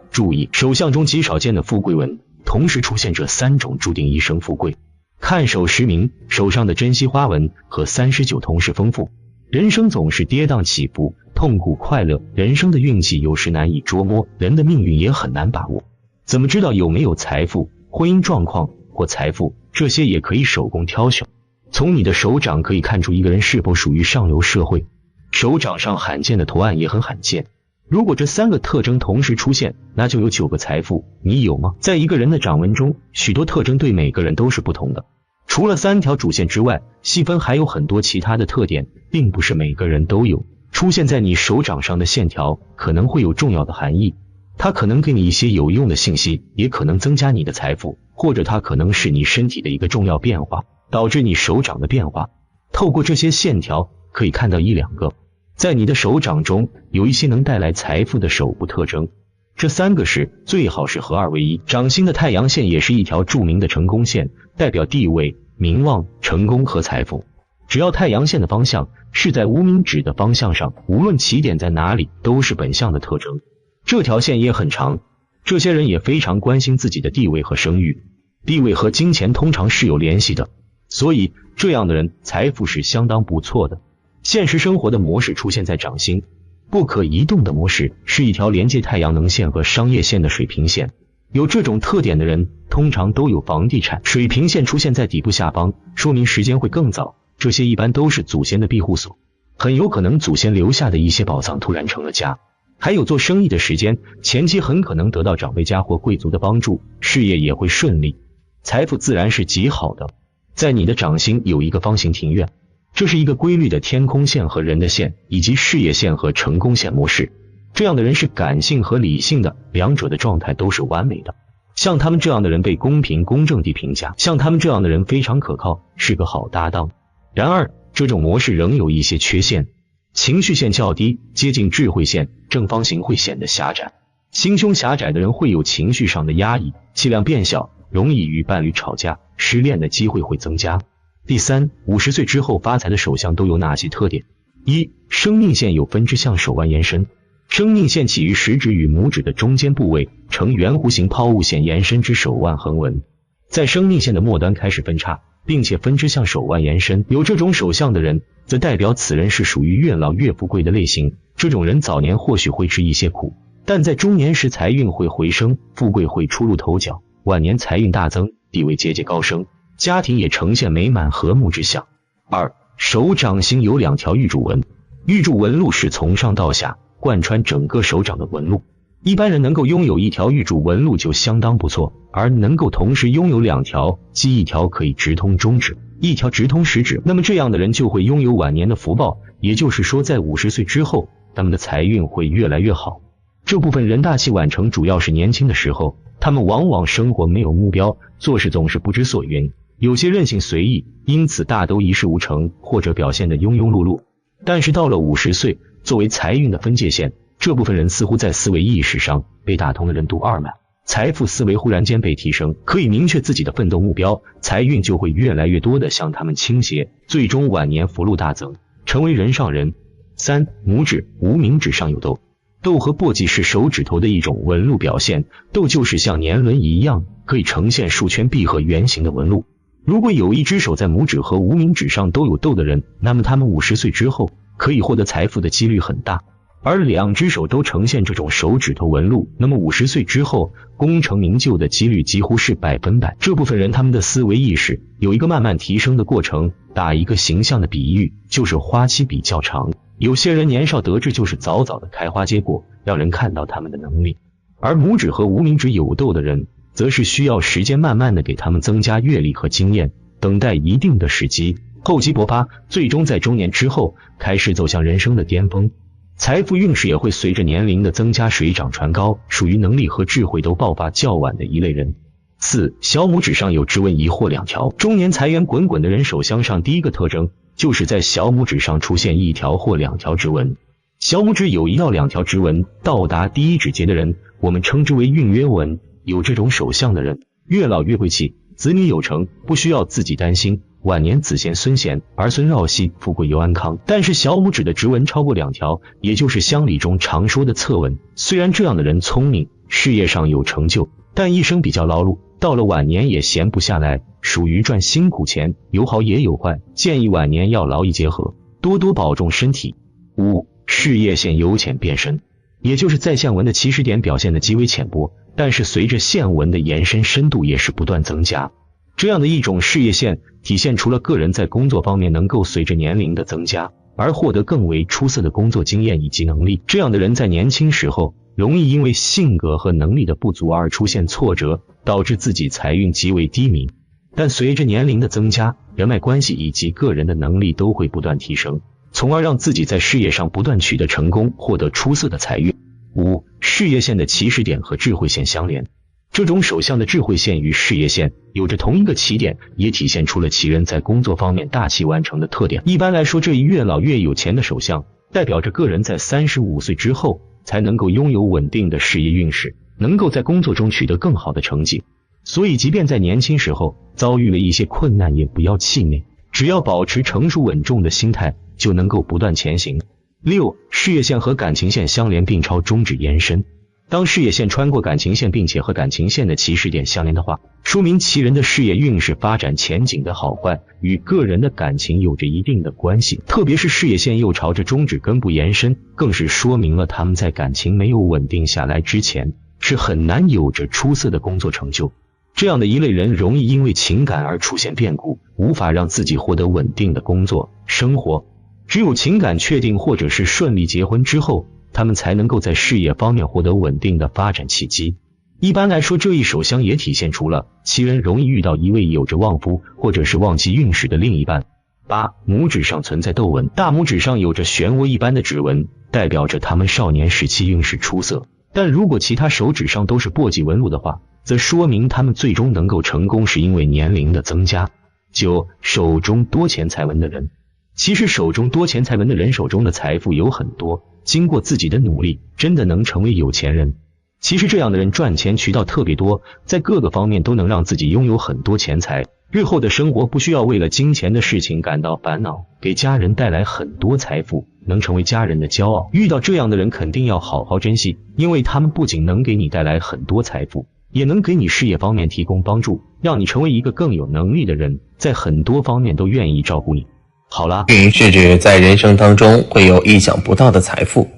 C: 注意，手相中极少见的富贵纹，同时出现这3种注定一生富贵。看手时明，手上的珍稀花纹和39同是丰富。人生总是跌宕起伏，痛苦快乐，人生的运气有时难以捉摸，人的命运也很难把握。怎么知道有没有财富、婚姻状况或财富？这些也可以手工挑选。从你的手掌可以看出一个人是否属于上流社会。手掌上罕见的图案也很罕见。如果这3个特征同时出现，那就有9个财富，你有吗？在一个人的掌纹中，许多特征对每个人都是不同的。除了3条主线之外，细分还有很多其他的特点，并不是每个人都有。出现在你手掌上的线条可能会有重要的含义，它可能给你一些有用的信息，也可能增加你的财富，或者它可能是你身体的一个重要变化，导致你手掌的变化。透过这些线条可以看到1、2个在你的手掌中有一些能带来财富的手部特征。这3个是最好是合2为1。掌心的太阳线也是一条著名的成功线，代表地位、名望、成功和财富。只要太阳线的方向是在无名指的方向上，无论起点在哪里，都是本相的特征。这条线也很长，这些人也非常关心自己的地位和声誉。地位和金钱通常是有联系的，所以这样的人财富是相当不错的。现实生活的模式出现在掌心，不可移动的模式是一条连接太阳能线和商业线的水平线。有这种特点的人通常都有房地产。水平线出现在底部下方，说明时间会更早，这些一般都是祖先的庇护所，很有可能祖先留下的一些宝藏突然成了家。还有做生意的时间，前期很可能得到长辈家或贵族的帮助，事业也会顺利，财富自然是极好的。在你的掌心有一个方形庭院，这是一个规律的天空线和人的线，以及事业线和成功线模式。这样的人是感性和理性的，两者的状态都是完美的。像他们这样的人被公平公正地评价，像他们这样的人非常可靠，是个好搭档。然而，这种模式仍有一些缺陷。情绪线较低，接近智慧线，正方形会显得狭窄。心胸狭窄的人会有情绪上的压抑，气量变小，容易与伴侣吵架，失恋的机会会增加。第三，50岁之后发财的手相都有哪些特点？一、生命线有分支向手腕延伸，生命线起于食指与拇指的中间部位，呈圆弧形抛物线延伸至手腕横纹，在生命线的末端开始分叉，并且分支向手腕延伸。有这种手相的人，则代表此人是属于越老越富贵的类型。这种人早年或许会吃一些苦，但在中年时财运会回升，富贵会初露头角，晚年财运大增，地位节节高升，家庭也呈现美满和睦之象。二、手掌心有2条玉柱纹，玉柱纹路是从上到下贯穿整个手掌的纹路。一般人能够拥有1条玉柱纹路就相当不错，而能够同时拥有2条，即1条可以直通中指，1条直通食指，那么这样的人就会拥有晚年的福报，也就是说在50岁之后，他们的财运会越来越好。这部分人大器晚成，主要是年轻的时候，他们往往生活没有目标，做事总是不知所云，有些任性随意，因此大都一事无成，或者表现得庸庸碌碌。但是到了50岁，作为财运的分界线，这部分人似乎在思维意识上被打通了任督二脉，财富思维忽然间被提升，可以明确自己的奋斗目标，财运就会越来越多的向他们倾斜，最终晚年福禄大增，成为人上人。三、拇指、无名指上有痘。痘和簸箕是手指头的一种纹路表现，痘就是像年轮一样，可以呈现数圈闭合圆形的纹路。如果有一只手在拇指和无名指上都有痘的人，那么他们50岁之后可以获得财富的几率很大。而2只手都呈现这种手指头纹路，那么50岁之后功成名就的几率几乎是100%。这部分人他们的思维意识有一个慢慢提升的过程，打一个形象的比喻，就是花期比较长。有些人年少得志就是早早的开花结果，让人看到他们的能力。而拇指和无名指有痘的人，则是需要时间慢慢的给他们增加阅历和经验，等待一定的时机，厚积薄发，最终在中年之后开始走向人生的巅峰。财富运势也会随着年龄的增加水涨船高，属于能力和智慧都爆发较晚的一类人。四、小拇指上有指纹1或2条。中年财源滚滚的人手相上第一个特征，就是在小拇指上出现1条或2条指纹。小拇指有1到2条指纹到达第一指节的人，我们称之为运约纹。有这种手相的人，越老越贵气，子女有成，不需要自己担心，晚年子贤孙贤，儿孙绕膝，富贵又安康。但是小拇指的指纹超过2条，也就是乡里中常说的侧纹，虽然这样的人聪明，事业上有成就，但一生比较劳碌，到了晚年也闲不下来，属于赚辛苦钱，有好也有坏，建议晚年要劳逸结合，多多保重身体。5. 事业线由浅变深，也就是在线纹的起始点表现的极为浅薄，但是随着线纹的延伸，深度也是不断增加。这样的一种事业线体现出了个人在工作方面能够随着年龄的增加而获得更为出色的工作经验以及能力。这样的人在年轻时候容易因为性格和能力的不足而出现挫折，导致自己财运极为低迷。但随着年龄的增加，人脉关系以及个人的能力都会不断提升，从而让自己在事业上不断取得成功，获得出色的财运。5. 事业线的起始点和智慧线相连，这种手相的智慧线与事业线有着同一个起点，也体现出了其人在工作方面大器晚成的特点。一般来说，这一越老越有钱的手相，代表着个人在35岁之后才能够拥有稳定的事业运势，能够在工作中取得更好的成绩。所以即便在年轻时候遭遇了一些困难，也不要气馁，只要保持成熟稳重的心态，就能够不断前行。6. 事业线和感情线相连并朝中指延伸，当事业线穿过感情线并且和感情线的起始点相连的话，说明其人的事业运势发展前景的好坏与个人的感情有着一定的关系，特别是事业线又朝着中指根部延伸，更是说明了他们在感情没有稳定下来之前是很难有着出色的工作成就。这样的一类人容易因为情感而出现变故，无法让自己获得稳定的工作生活。只有情感确定或者是顺利结婚之后，他们才能够在事业方面获得稳定的发展契机。一般来说，这一手相也体现出了其人容易遇到一位有着旺夫或者是旺妻运势的另一半。8. 拇指上存在斗纹，大拇指上有着漩涡一般的指纹，代表着他们少年时期运势出色，但如果其他手指上都是簸箕纹路的话，则说明他们最终能够成功是因为年龄的增加。9. 手中多钱财纹的人，其实手中多钱财纹的人手中的财富有很多，经过自己的努力真的能成为有钱人。其实这样的人赚钱渠道特别多，在各个方面都能让自己拥有很多钱财，日后的生活不需要为了金钱的事情感到烦恼，给家人带来很多财富，能成为家人的骄傲。遇到这样的人肯定要好好珍惜，因为他们不仅能给你带来很多财富，也能给你事业方面提供帮助，让你成为一个更有能力的人，在很多方面都愿意照顾你。好啦，
F: 运是指在人生当中会有意想不到的财富，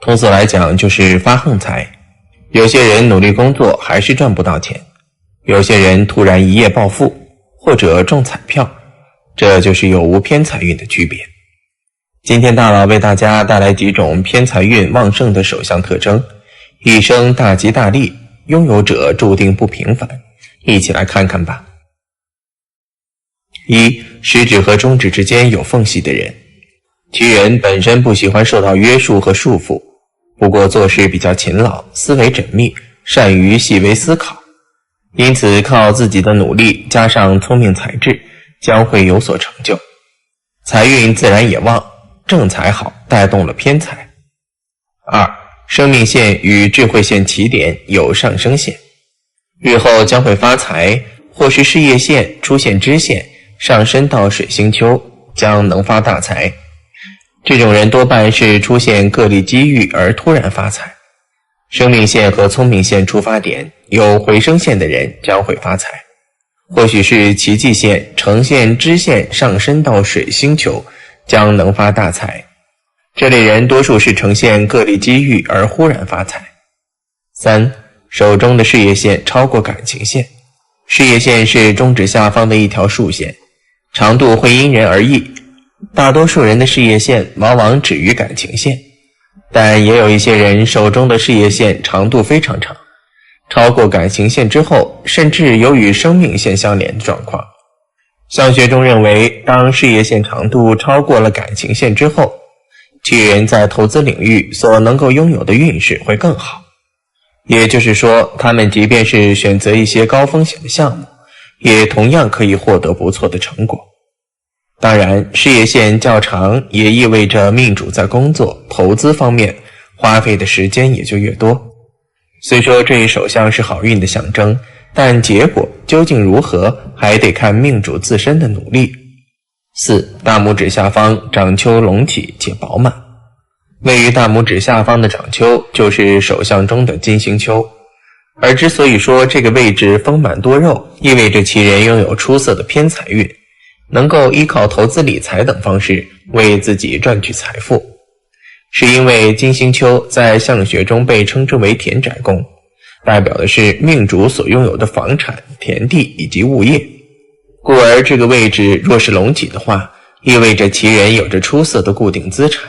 F: 通俗来讲就是发横财。有些人努力工作还是赚不到钱，有些人突然一夜暴富，或者中彩票，这就是有无偏财运的区别。今天大佬为大家带来几种偏财运旺盛的手相特征，一生大吉大利，拥有者注定不平凡，一起来看看吧。1. 食指和中指之间有缝隙的人，其人本身不喜欢受到约束和束缚，不过做事比较勤劳，思维缜密，善于细微思考，因此靠自己的努力加上聪明才智，将会有所成就，财运自然也旺，正财好，带动了偏财。2. 生命线与智慧线起点有上升线，日后将会发财，或是事业线出现支线上升到水星丘，将能发大财。这种人多半是出现个例机遇而突然发财。生命线和聪明线出发点有回升线的人将会发财，或许是奇迹线呈现支线上升到水星球，将能发大财。这类人多数是呈现个例机遇而忽然发财。3. 手中的事业线超过感情线，事业线是中指下方的一条竖线，长度会因人而异，大多数人的事业线往往止于感情线，但也有一些人手中的事业线长度非常长，超过感情线之后，甚至有与生命线相连的状况。相学中认为，当事业线长度超过了感情线之后，其人在投资领域所能够拥有的运势会更好。也就是说，他们即便是选择一些高风险的项目，也同样可以获得不错的成果。当然，事业线较长也意味着命主在工作、投资方面花费的时间也就越多。虽说这一手相是好运的象征，但结果究竟如何，还得看命主自身的努力。4. 大拇指下方掌丘隆起且饱满，位于大拇指下方的掌丘就是手相中的金星丘。而之所以说这个位置丰满多肉，意味着其人拥有出色的偏财运，能够依靠投资理财等方式为自己赚取财富，是因为金星丘在相学中被称之为田宅宫，代表的是命主所拥有的房产、田地以及物业，故而这个位置若是隆起的话，意味着其人有着出色的固定资产，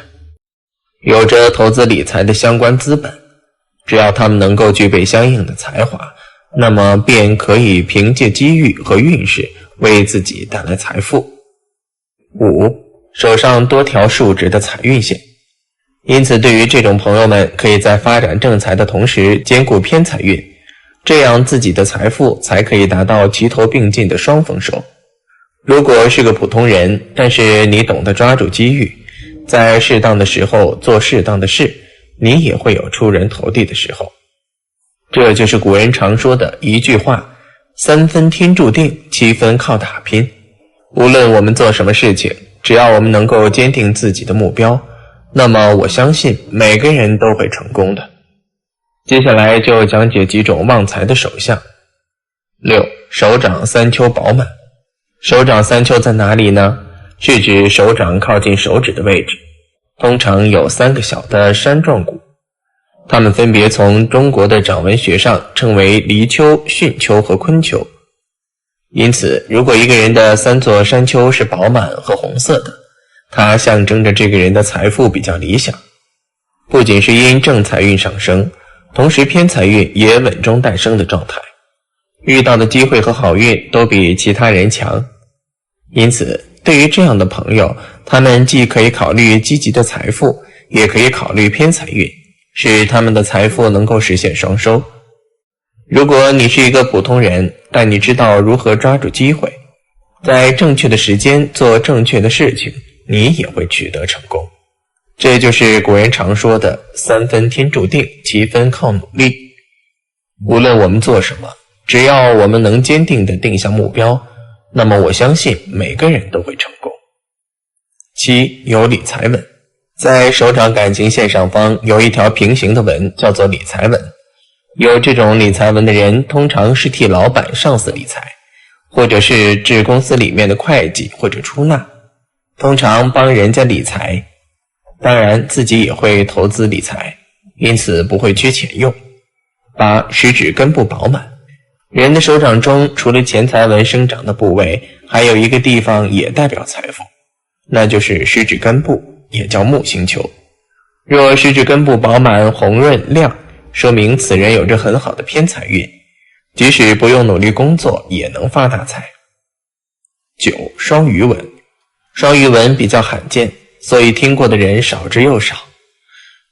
F: 有着投资理财的相关资本，只要他们能够具备相应的才华，那么便可以凭借机遇和运势为自己带来财富。5. 手上多条竖直的财运线。因此对于这种朋友们，可以在发展正财的同时兼顾偏财运，这样自己的财富才可以达到齐头并进的双丰收。如果是个普通人，但是你懂得抓住机遇，在适当的时候做适当的事，你也会有出人头地的时候。这就是古人常说的一句话：3分天注定，7分靠打拼。无论我们做什么事情，只要我们能够坚定自己的目标，那么我相信每个人都会成功的。接下来就讲解几种旺财的手相。6. 手掌三丘饱满。手掌三丘在哪里呢？是指手掌靠近手指的位置，通常有3个小的山状骨，它们分别从中国的掌纹学上称为离丘、巽丘和坤丘。因此如果一个人的3座山丘是饱满和红色的，它象征着这个人的财富比较理想，不仅是因正财运上升，同时偏财运也稳中带升的状态，遇到的机会和好运都比其他人强。因此对于这样的朋友，他们既可以考虑积极的财富，也可以考虑偏财运，使他们的财富能够实现双收。如果你是一个普通人，但你知道如何抓住机会，在正确的时间做正确的事情，你也会取得成功。这就是古人常说的3分天注定，7分靠努力。无论我们做什么，只要我们能坚定地定下目标，那么我相信每个人都会成功。7. 有理财纹。在手掌感情线上方有一条平行的纹，叫做理财纹。有这种理财纹的人，通常是替老板、上司理财，或者是治公司里面的会计或者出纳，通常帮人家理财，当然自己也会投资理财，因此不会缺钱用。8. 食指根部饱满。人的手掌中除了钱财纹生长的部位，还有一个地方也代表财富，那就是食指根部，也叫木星丘。若食指根部饱满、红润亮，说明此人有着很好的偏财运，即使不用努力工作也能发大财。9. 双鱼纹。双鱼纹比较罕见，所以听过的人少之又少。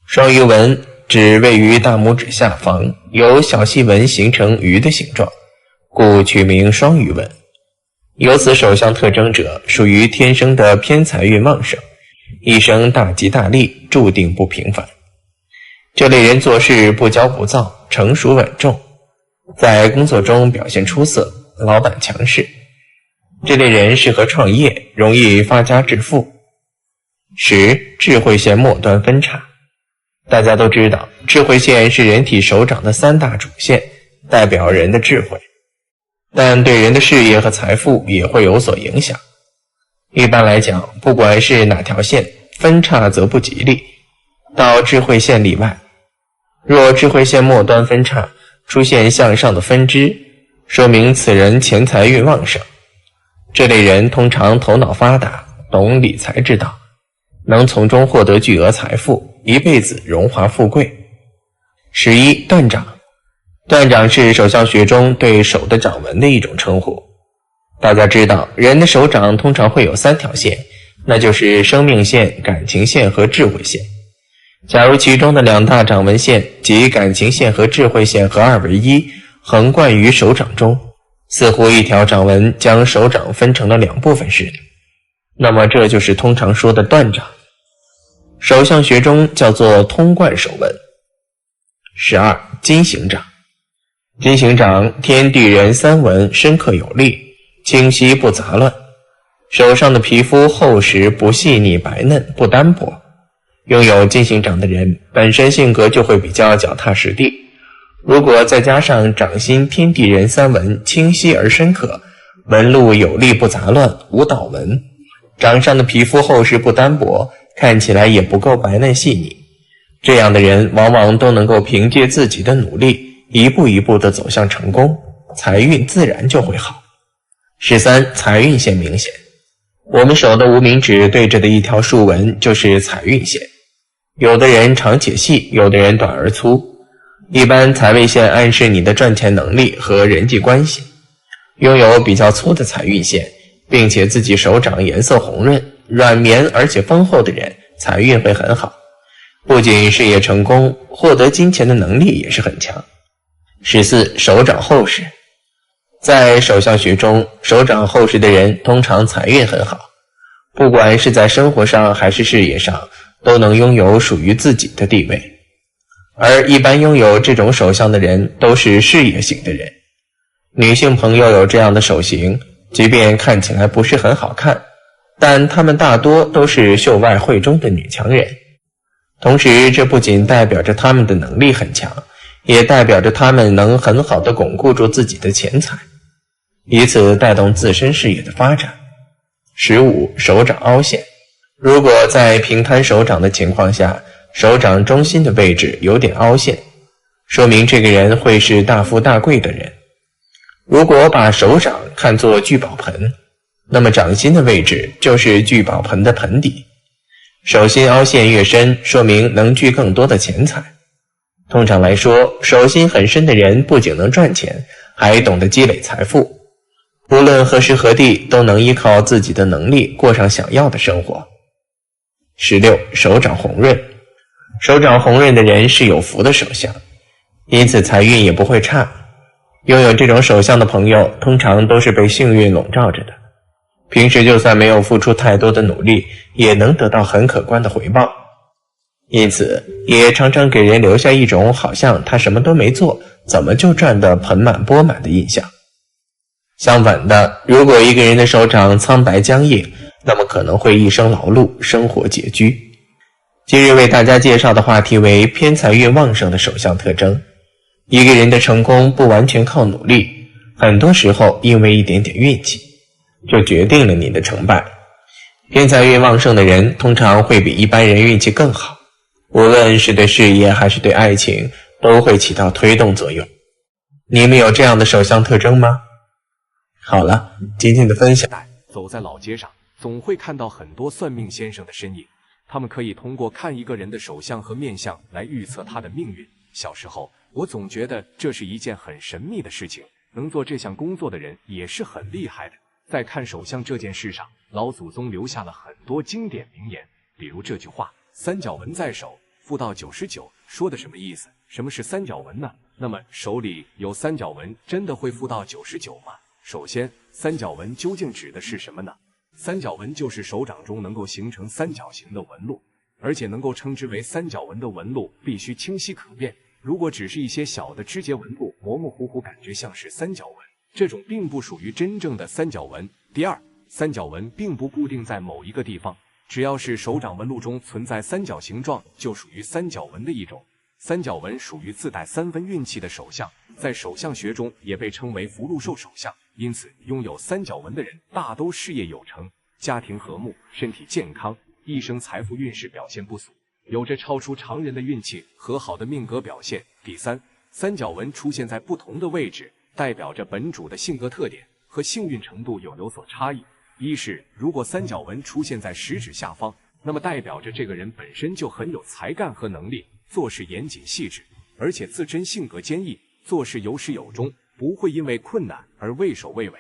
F: 双鱼纹指位于大拇指下方，由小细纹形成鱼的形状，故取名双鱼纹。有此手相特征者，属于天生的偏财运旺盛，一生大吉大利，注定不平凡。这类人做事不骄不躁，成熟稳重，在工作中表现出色，老板强势。这类人适合创业，容易发家致富。10. 智慧线末端分叉。大家都知道，智慧线是人体手掌的3大主线，代表人的智慧，但对人的事业和财富也会有所影响。一般来讲，不管是哪条线，分叉则不吉利，到智慧线例外。若智慧线末端分叉，出现向上的分支，说明此人钱财运旺盛。这类人通常头脑发达，懂理财之道，能从中获得巨额财富，一辈子荣华富贵。11. 断掌。断掌是手相学中对手的掌纹的一种称呼。大家知道，人的手掌通常会有3条线，那就是生命线、感情线和智慧线。假如其中的2大掌纹线，即感情线和智慧线合二为一，横贯于手掌中，似乎一条掌纹将手掌分成了2部分似的，那么这就是通常说的断掌，手相学中叫做通贯手纹。12. 金行掌。金行掌天地人3纹深刻有力，清晰不杂乱，手上的皮肤厚实不细腻白嫩不单薄。拥有金行掌的人本身性格就会比较脚踏实地，如果再加上掌心天地人三纹清晰而深刻，纹路有力不杂乱，无倒纹，掌上的皮肤厚实不单薄，看起来也不够白嫩细腻，这样的人往往都能够凭借自己的努力，一步一步地走向成功，财运自然就会好。13. 财运线明显。我们手的无名指对着的一条竖纹就是财运线，有的人长且细，有的人短而粗。一般财位线暗示你的赚钱能力和人际关系。拥有比较粗的财运线，并且自己手掌颜色红润、软绵而且丰厚的人，财运会很好，不仅事业成功，获得金钱的能力也是很强。14. 手掌厚实。在手相学中，手掌厚实的人通常财运很好，不管是在生活上还是事业上，都能拥有属于自己的地位。而一般拥有这种手相的人都是事业型的人。女性朋友有这样的手型，即便看起来不是很好看，但她们大多都是秀外慧中的女强人。同时，这不仅代表着她们的能力很强，也代表着她们能很好地巩固住自己的钱财，以此带动自身事业的发展。15. 手掌凹陷。如果在平摊手掌的情况下，手掌中心的位置有点凹陷，说明这个人会是大富大贵的人。如果把手掌看作聚宝盆，那么掌心的位置就是聚宝盆的盆底。手心凹陷越深，说明能聚更多的钱财。通常来说，手心很深的人不仅能赚钱，还懂得积累财富。无论何时何地，都能依靠自己的能力过上想要的生活。16. 手掌红润。手掌红润的人是有福的手相，因此财运也不会差。拥有这种手相的朋友，通常都是被幸运笼罩着的，平时就算没有付出太多的努力，也能得到很可观的回报，因此也常常给人留下一种好像他什么都没做，怎么就赚得盆满钵满的印象。相反的，如果一个人的手掌苍白僵硬，那么可能会一生劳碌，生活拮据。今日为大家介绍的话题为偏财运旺盛的手相特征。一个人的成功不完全靠努力，很多时候因为一点点运气，就决定了你的成败。偏财运旺盛的人通常会比一般人运气更好，无论是对事业还是对爱情，都会起到推动作用。你们有这样的手相特征吗？好了，今天的分享。
A: 走在老街上，总会看到很多算命先生的身影，他们可以通过看一个人的手相和面相来预测他的命运。小时候，我总觉得这是一件很神秘的事情，能做这项工作的人也是很厉害的。在看手相这件事上，老祖宗留下了很多经典名言，比如这句话：三角纹在手，富到99，说的什么意思？什么是三角纹呢？那么手里有三角纹真的会富到99吗？首先，三角纹究竟指的是什么呢？三角纹就是手掌中能够形成三角形的纹路，而且能够称之为三角纹的纹路必须清晰可辨。如果只是一些小的枝节纹路，模模糊糊，感觉像是三角纹，这种并不属于真正的三角纹。第二，三角纹并不固定在某一个地方，只要是手掌纹路中存在三角形状，就属于三角纹的一种。三角纹属于自带3分运气的手相，在手相学中也被称为福禄寿手相，因此拥有三角纹的人大都事业有成，家庭和睦，身体健康，一生财富运势表现不俗，有着超出常人的运气和好的命格表现。第三，三角纹出现在不同的位置，代表着本主的性格特点和幸运程度有所差异。一是，如果三角纹出现在食指下方，那么代表着这个人本身就很有才干和能力，做事严谨细致，而且自身性格坚毅，做事有始有终，不会因为困难而畏首畏尾，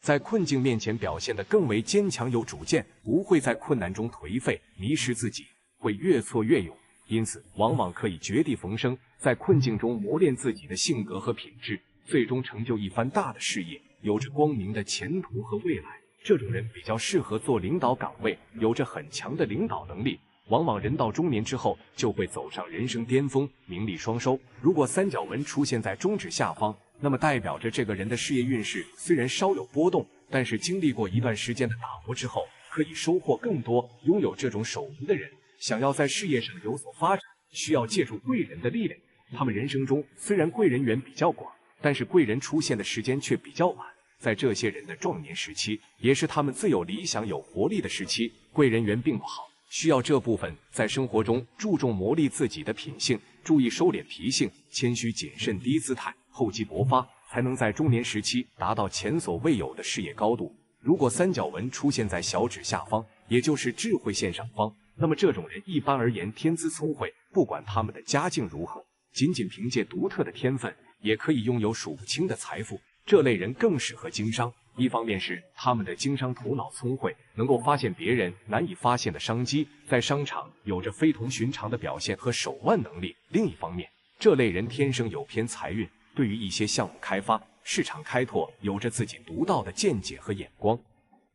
A: 在困境面前表现得更为坚强有主见，不会在困难中颓废迷失自己，会越挫越勇，因此往往可以绝地逢生，在困境中磨练自己的性格和品质，最终成就一番大的事业，有着光明的前途和未来。这种人比较适合做领导岗位，有着很强的领导能力，往往人到中年之后就会走上人生巅峰，名利双收。如果三角纹出现在中指下方，那么代表着这个人的事业运势虽然稍有波动，但是经历过一段时间的打磨之后，可以收获更多。拥有这种手纹的人，想要在事业上有所发展，需要借助贵人的力量，他们人生中虽然贵人缘比较广，但是贵人出现的时间却比较晚。在这些人的壮年时期，也是他们最有理想、有活力的时期，贵人缘并不好，需要这部分在生活中注重磨砺自己的品性，注意收敛脾性，谦虚谨慎，低姿态，厚积薄发，才能在中年时期达到前所未有的事业高度。如果三角纹出现在小指下方，也就是智慧线上方，那么这种人一般而言天资聪慧，不管他们的家境如何，仅仅凭借独特的天分，也可以拥有数不清的财富。这类人更适合经商，一方面是他们的经商头脑聪慧，能够发现别人难以发现的商机，在商场有着非同寻常的表现和手腕能力；另一方面，这类人天生有偏财运，对于一些项目开发、市场开拓有着自己独到的见解和眼光，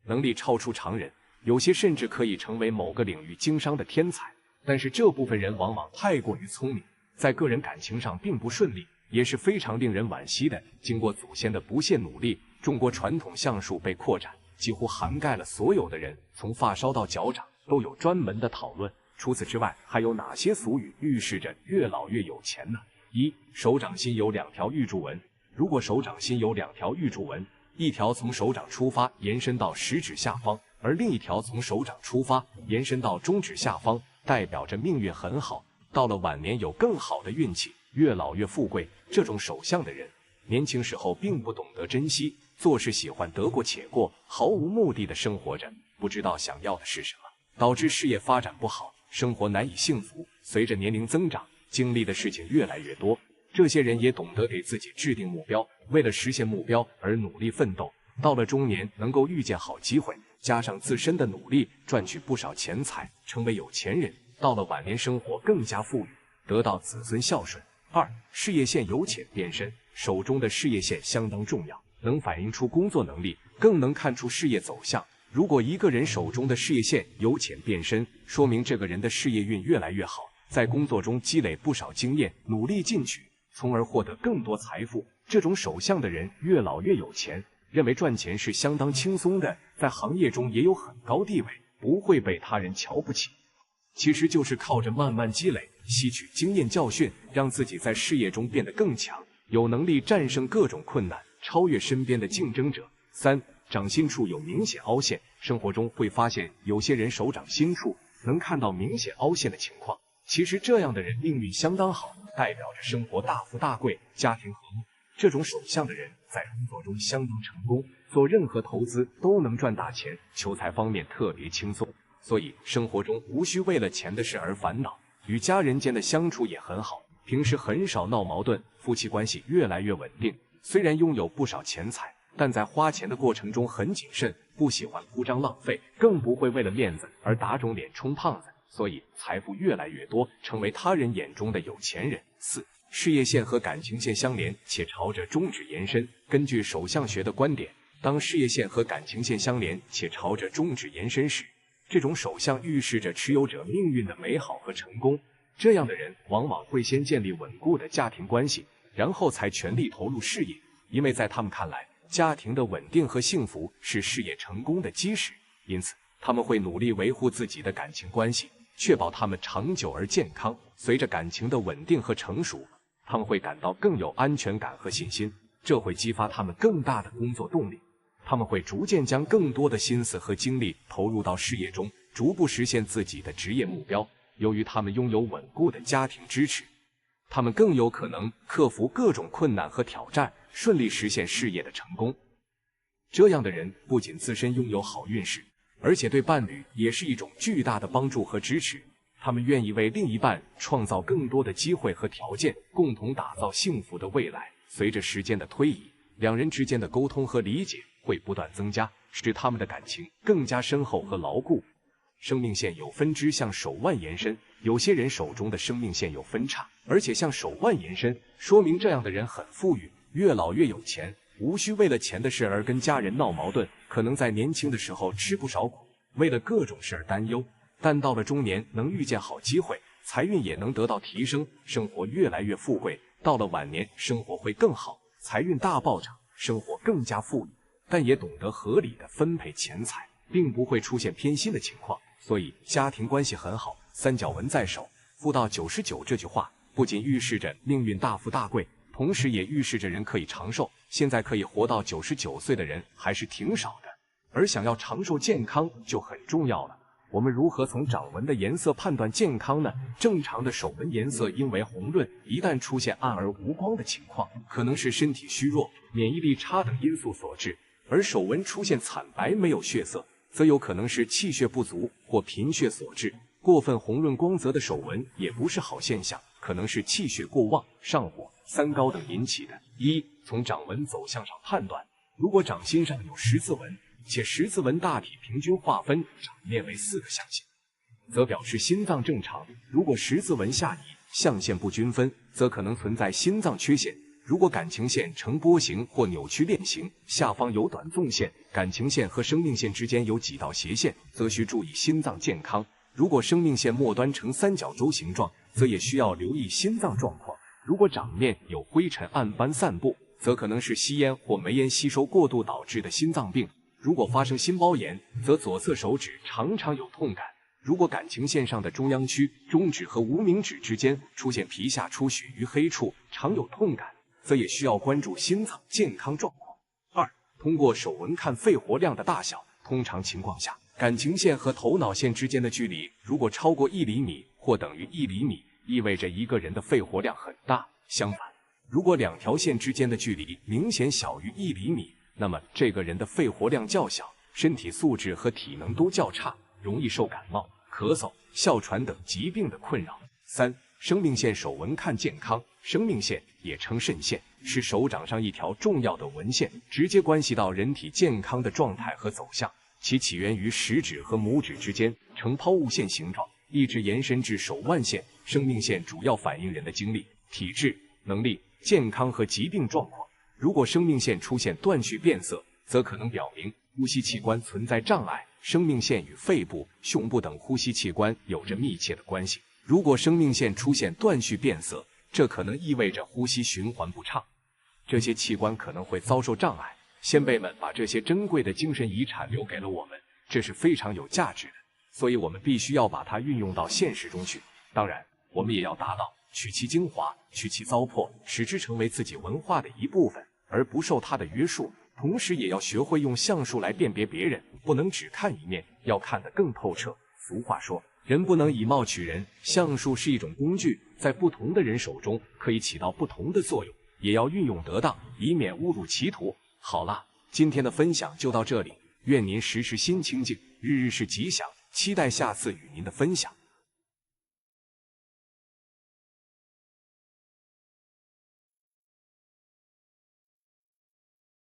A: 能力超出常人，有些甚至可以成为某个领域经商的天才。但是这部分人往往太过于聪明，在个人感情上并不顺利，也是非常令人惋惜的。经过祖先的不懈努力，中国传统相术被扩展，几乎涵盖了所有的人，从发梢到脚掌都有专门的讨论。除此之外，还有哪些俗语预示着越老越有钱呢？一、手掌心有2条玉柱纹。如果手掌心有2条玉柱纹，一条从手掌出发延伸到食指下方，而另一条从手掌出发延伸到中指下方，代表着命运很好，到了晚年有更好的运气，越老越富贵。这种手相的人，年轻时候并不懂得珍惜，做事喜欢得过且过，毫无目的的生活着，不知道想要的是什么，导致事业发展不好，生活难以幸福。随着年龄增长，经历的事情越来越多，这些人也懂得给自己制定目标，为了实现目标而努力奋斗。到了中年，能够遇见好机会，加上自身的努力，赚取不少钱财，成为有钱人。到了晚年，生活更加富裕，得到子孙孝顺。二、事业线由浅变深。手中的事业线相当重要，能反映出工作能力，更能看出事业走向。如果一个人手中的事业线由浅变深，说明这个人的事业运越来越好，在工作中积累不少经验，努力进取，从而获得更多财富。这种手相的人越老越有钱，认为赚钱是相当轻松的，在行业中也有很高地位，不会被他人瞧不起。其实就是靠着慢慢积累，吸取经验教训，让自己在事业中变得更强，有能力战胜各种困难，超越身边的竞争者。三、掌心处有明显凹陷。生活中会发现有些人手掌心处能看到明显凹陷的情况，其实这样的人命运相当好，代表着生活大富大贵，家庭和睦。这种手相的人在工作中相当成功，做任何投资都能赚大钱，求财方面特别轻松，所以生活中无需为了钱的事而烦恼。与家人间的相处也很好，平时很少闹矛盾，夫妻关系越来越稳定。虽然拥有不少钱财，但在花钱的过程中很谨慎，不喜欢铺张浪费，更不会为了面子而打肿脸充胖子，所以财富越来越多，成为他人眼中的有钱人。四、事业线和感情线相连，且朝着中指延伸。根据手相学的观点，当事业线和感情线相连且朝着中指延伸时，这种手相预示着持有者命运的美好和成功。这样的人往往会先建立稳固的家庭关系，然后才全力投入事业，因为在他们看来，家庭的稳定和幸福是事业成功的基石，因此他们会努力维护自己的感情关系，确保他们长久而健康。随着感情的稳定和成熟，他们会感到更有安全感和信心，这会激发他们更大的工作动力。他们会逐渐将更多的心思和精力投入到事业中，逐步实现自己的职业目标。由于他们拥有稳固的家庭支持，他们更有可能克服各种困难和挑战，顺利实现事业的成功。这样的人不仅自身拥有好运势，而且对伴侣也是一种巨大的帮助和支持。他们愿意为另一半创造更多的机会和条件，共同打造幸福的未来。随着时间的推移，两人之间的沟通和理解会不断增加，使他们的感情更加深厚和牢固。生命线有分支向手腕延伸，有些人手中的生命线有分叉，而且向手腕延伸，说明这样的人很富裕，越老越有钱，无需为了钱的事而跟家人闹矛盾，可能在年轻的时候吃不少苦，为了各种事而担忧，但到了中年能遇见好机会，财运也能得到提升，生活越来越富贵。到了晚年，生活会更好，财运大暴涨，生活更加富裕，但也懂得合理的分配钱财，并不会出现偏心的情况，所以家庭关系很好。三角纹在手，富到99这句话不仅预示着命运大富大贵，同时也预示着人可以长寿。现在可以活到99岁的人还是挺少的，而想要长寿健康就很重要了。我们如何从掌纹的颜色判断健康呢？正常的手纹颜色因为红润，一旦出现暗而无光的情况，可能是身体虚弱、免疫力差等因素所致；而手纹出现惨白没有血色，则有可能是气血不足或贫血所致。过分红润光泽的手纹也不是好现象，可能是气血过旺、上火、三高等引起的。从掌纹走向上判断，如果掌心上有十字纹，且十字纹大体平均划分掌面为4个象限，则表示心脏正常；如果十字纹下移，象限不均分，则可能存在心脏缺陷；如果感情线呈波形或扭曲链形，下方有短纵线，感情线和生命线之间有几道斜线，则需注意心脏健康；如果生命线末端呈三角洲形状，则也需要留意心脏状况；如果掌面有灰尘暗斑散布，则可能是吸烟或煤烟吸收过度导致的心脏病；如果发生心包炎，则左侧手指常常有痛感；如果感情线上的中央区、中指和无名指之间出现皮下出血于黑处，常有痛感，则也需要关注心脏健康状况。通过手纹看肺活量的大小，通常情况下，感情线和头脑线之间的距离如果超过1厘米或等于1厘米，意味着一个人的肺活量很大；相反，如果两条线之间的距离明显小于1厘米，那么这个人的肺活量较小，身体素质和体能都较差，容易受感冒、咳嗽、哮喘等疾病的困扰。生命线手纹看健康。生命线也称肾线，是手掌上一条重要的纹线，直接关系到人体健康的状态和走向。其起源于食指和拇指之间，呈抛物线形状，一直延伸至手腕线。生命线主要反映人的精力、体质、能力、健康和疾病状况。如果生命线出现断续变色，则可能表明呼吸器官存在障碍。生命线与肺部、胸部等呼吸器官有着密切的关系。如果生命线出现断续变色，这可能意味着呼吸循环不畅，这些器官可能会遭受障碍。先辈们把这些珍贵的精神遗产留给了我们，这是非常有价值的，所以我们必须要把它运用到现实中去。当然，我们也要达到取其精华，去其糟粕，使之成为自己文化的一部分，而不受它的约束。同时也要学会用相术来辨别别人，不能只看一面，要看得更透彻。俗话说，人不能以貌取人，相术是一种工具，在不同的人手中可以起到不同的作用，也要运用得当，以免误入歧途。好了，今天的分享就到这里，愿您时时心清静，日日是吉祥，期待下次与您的分享。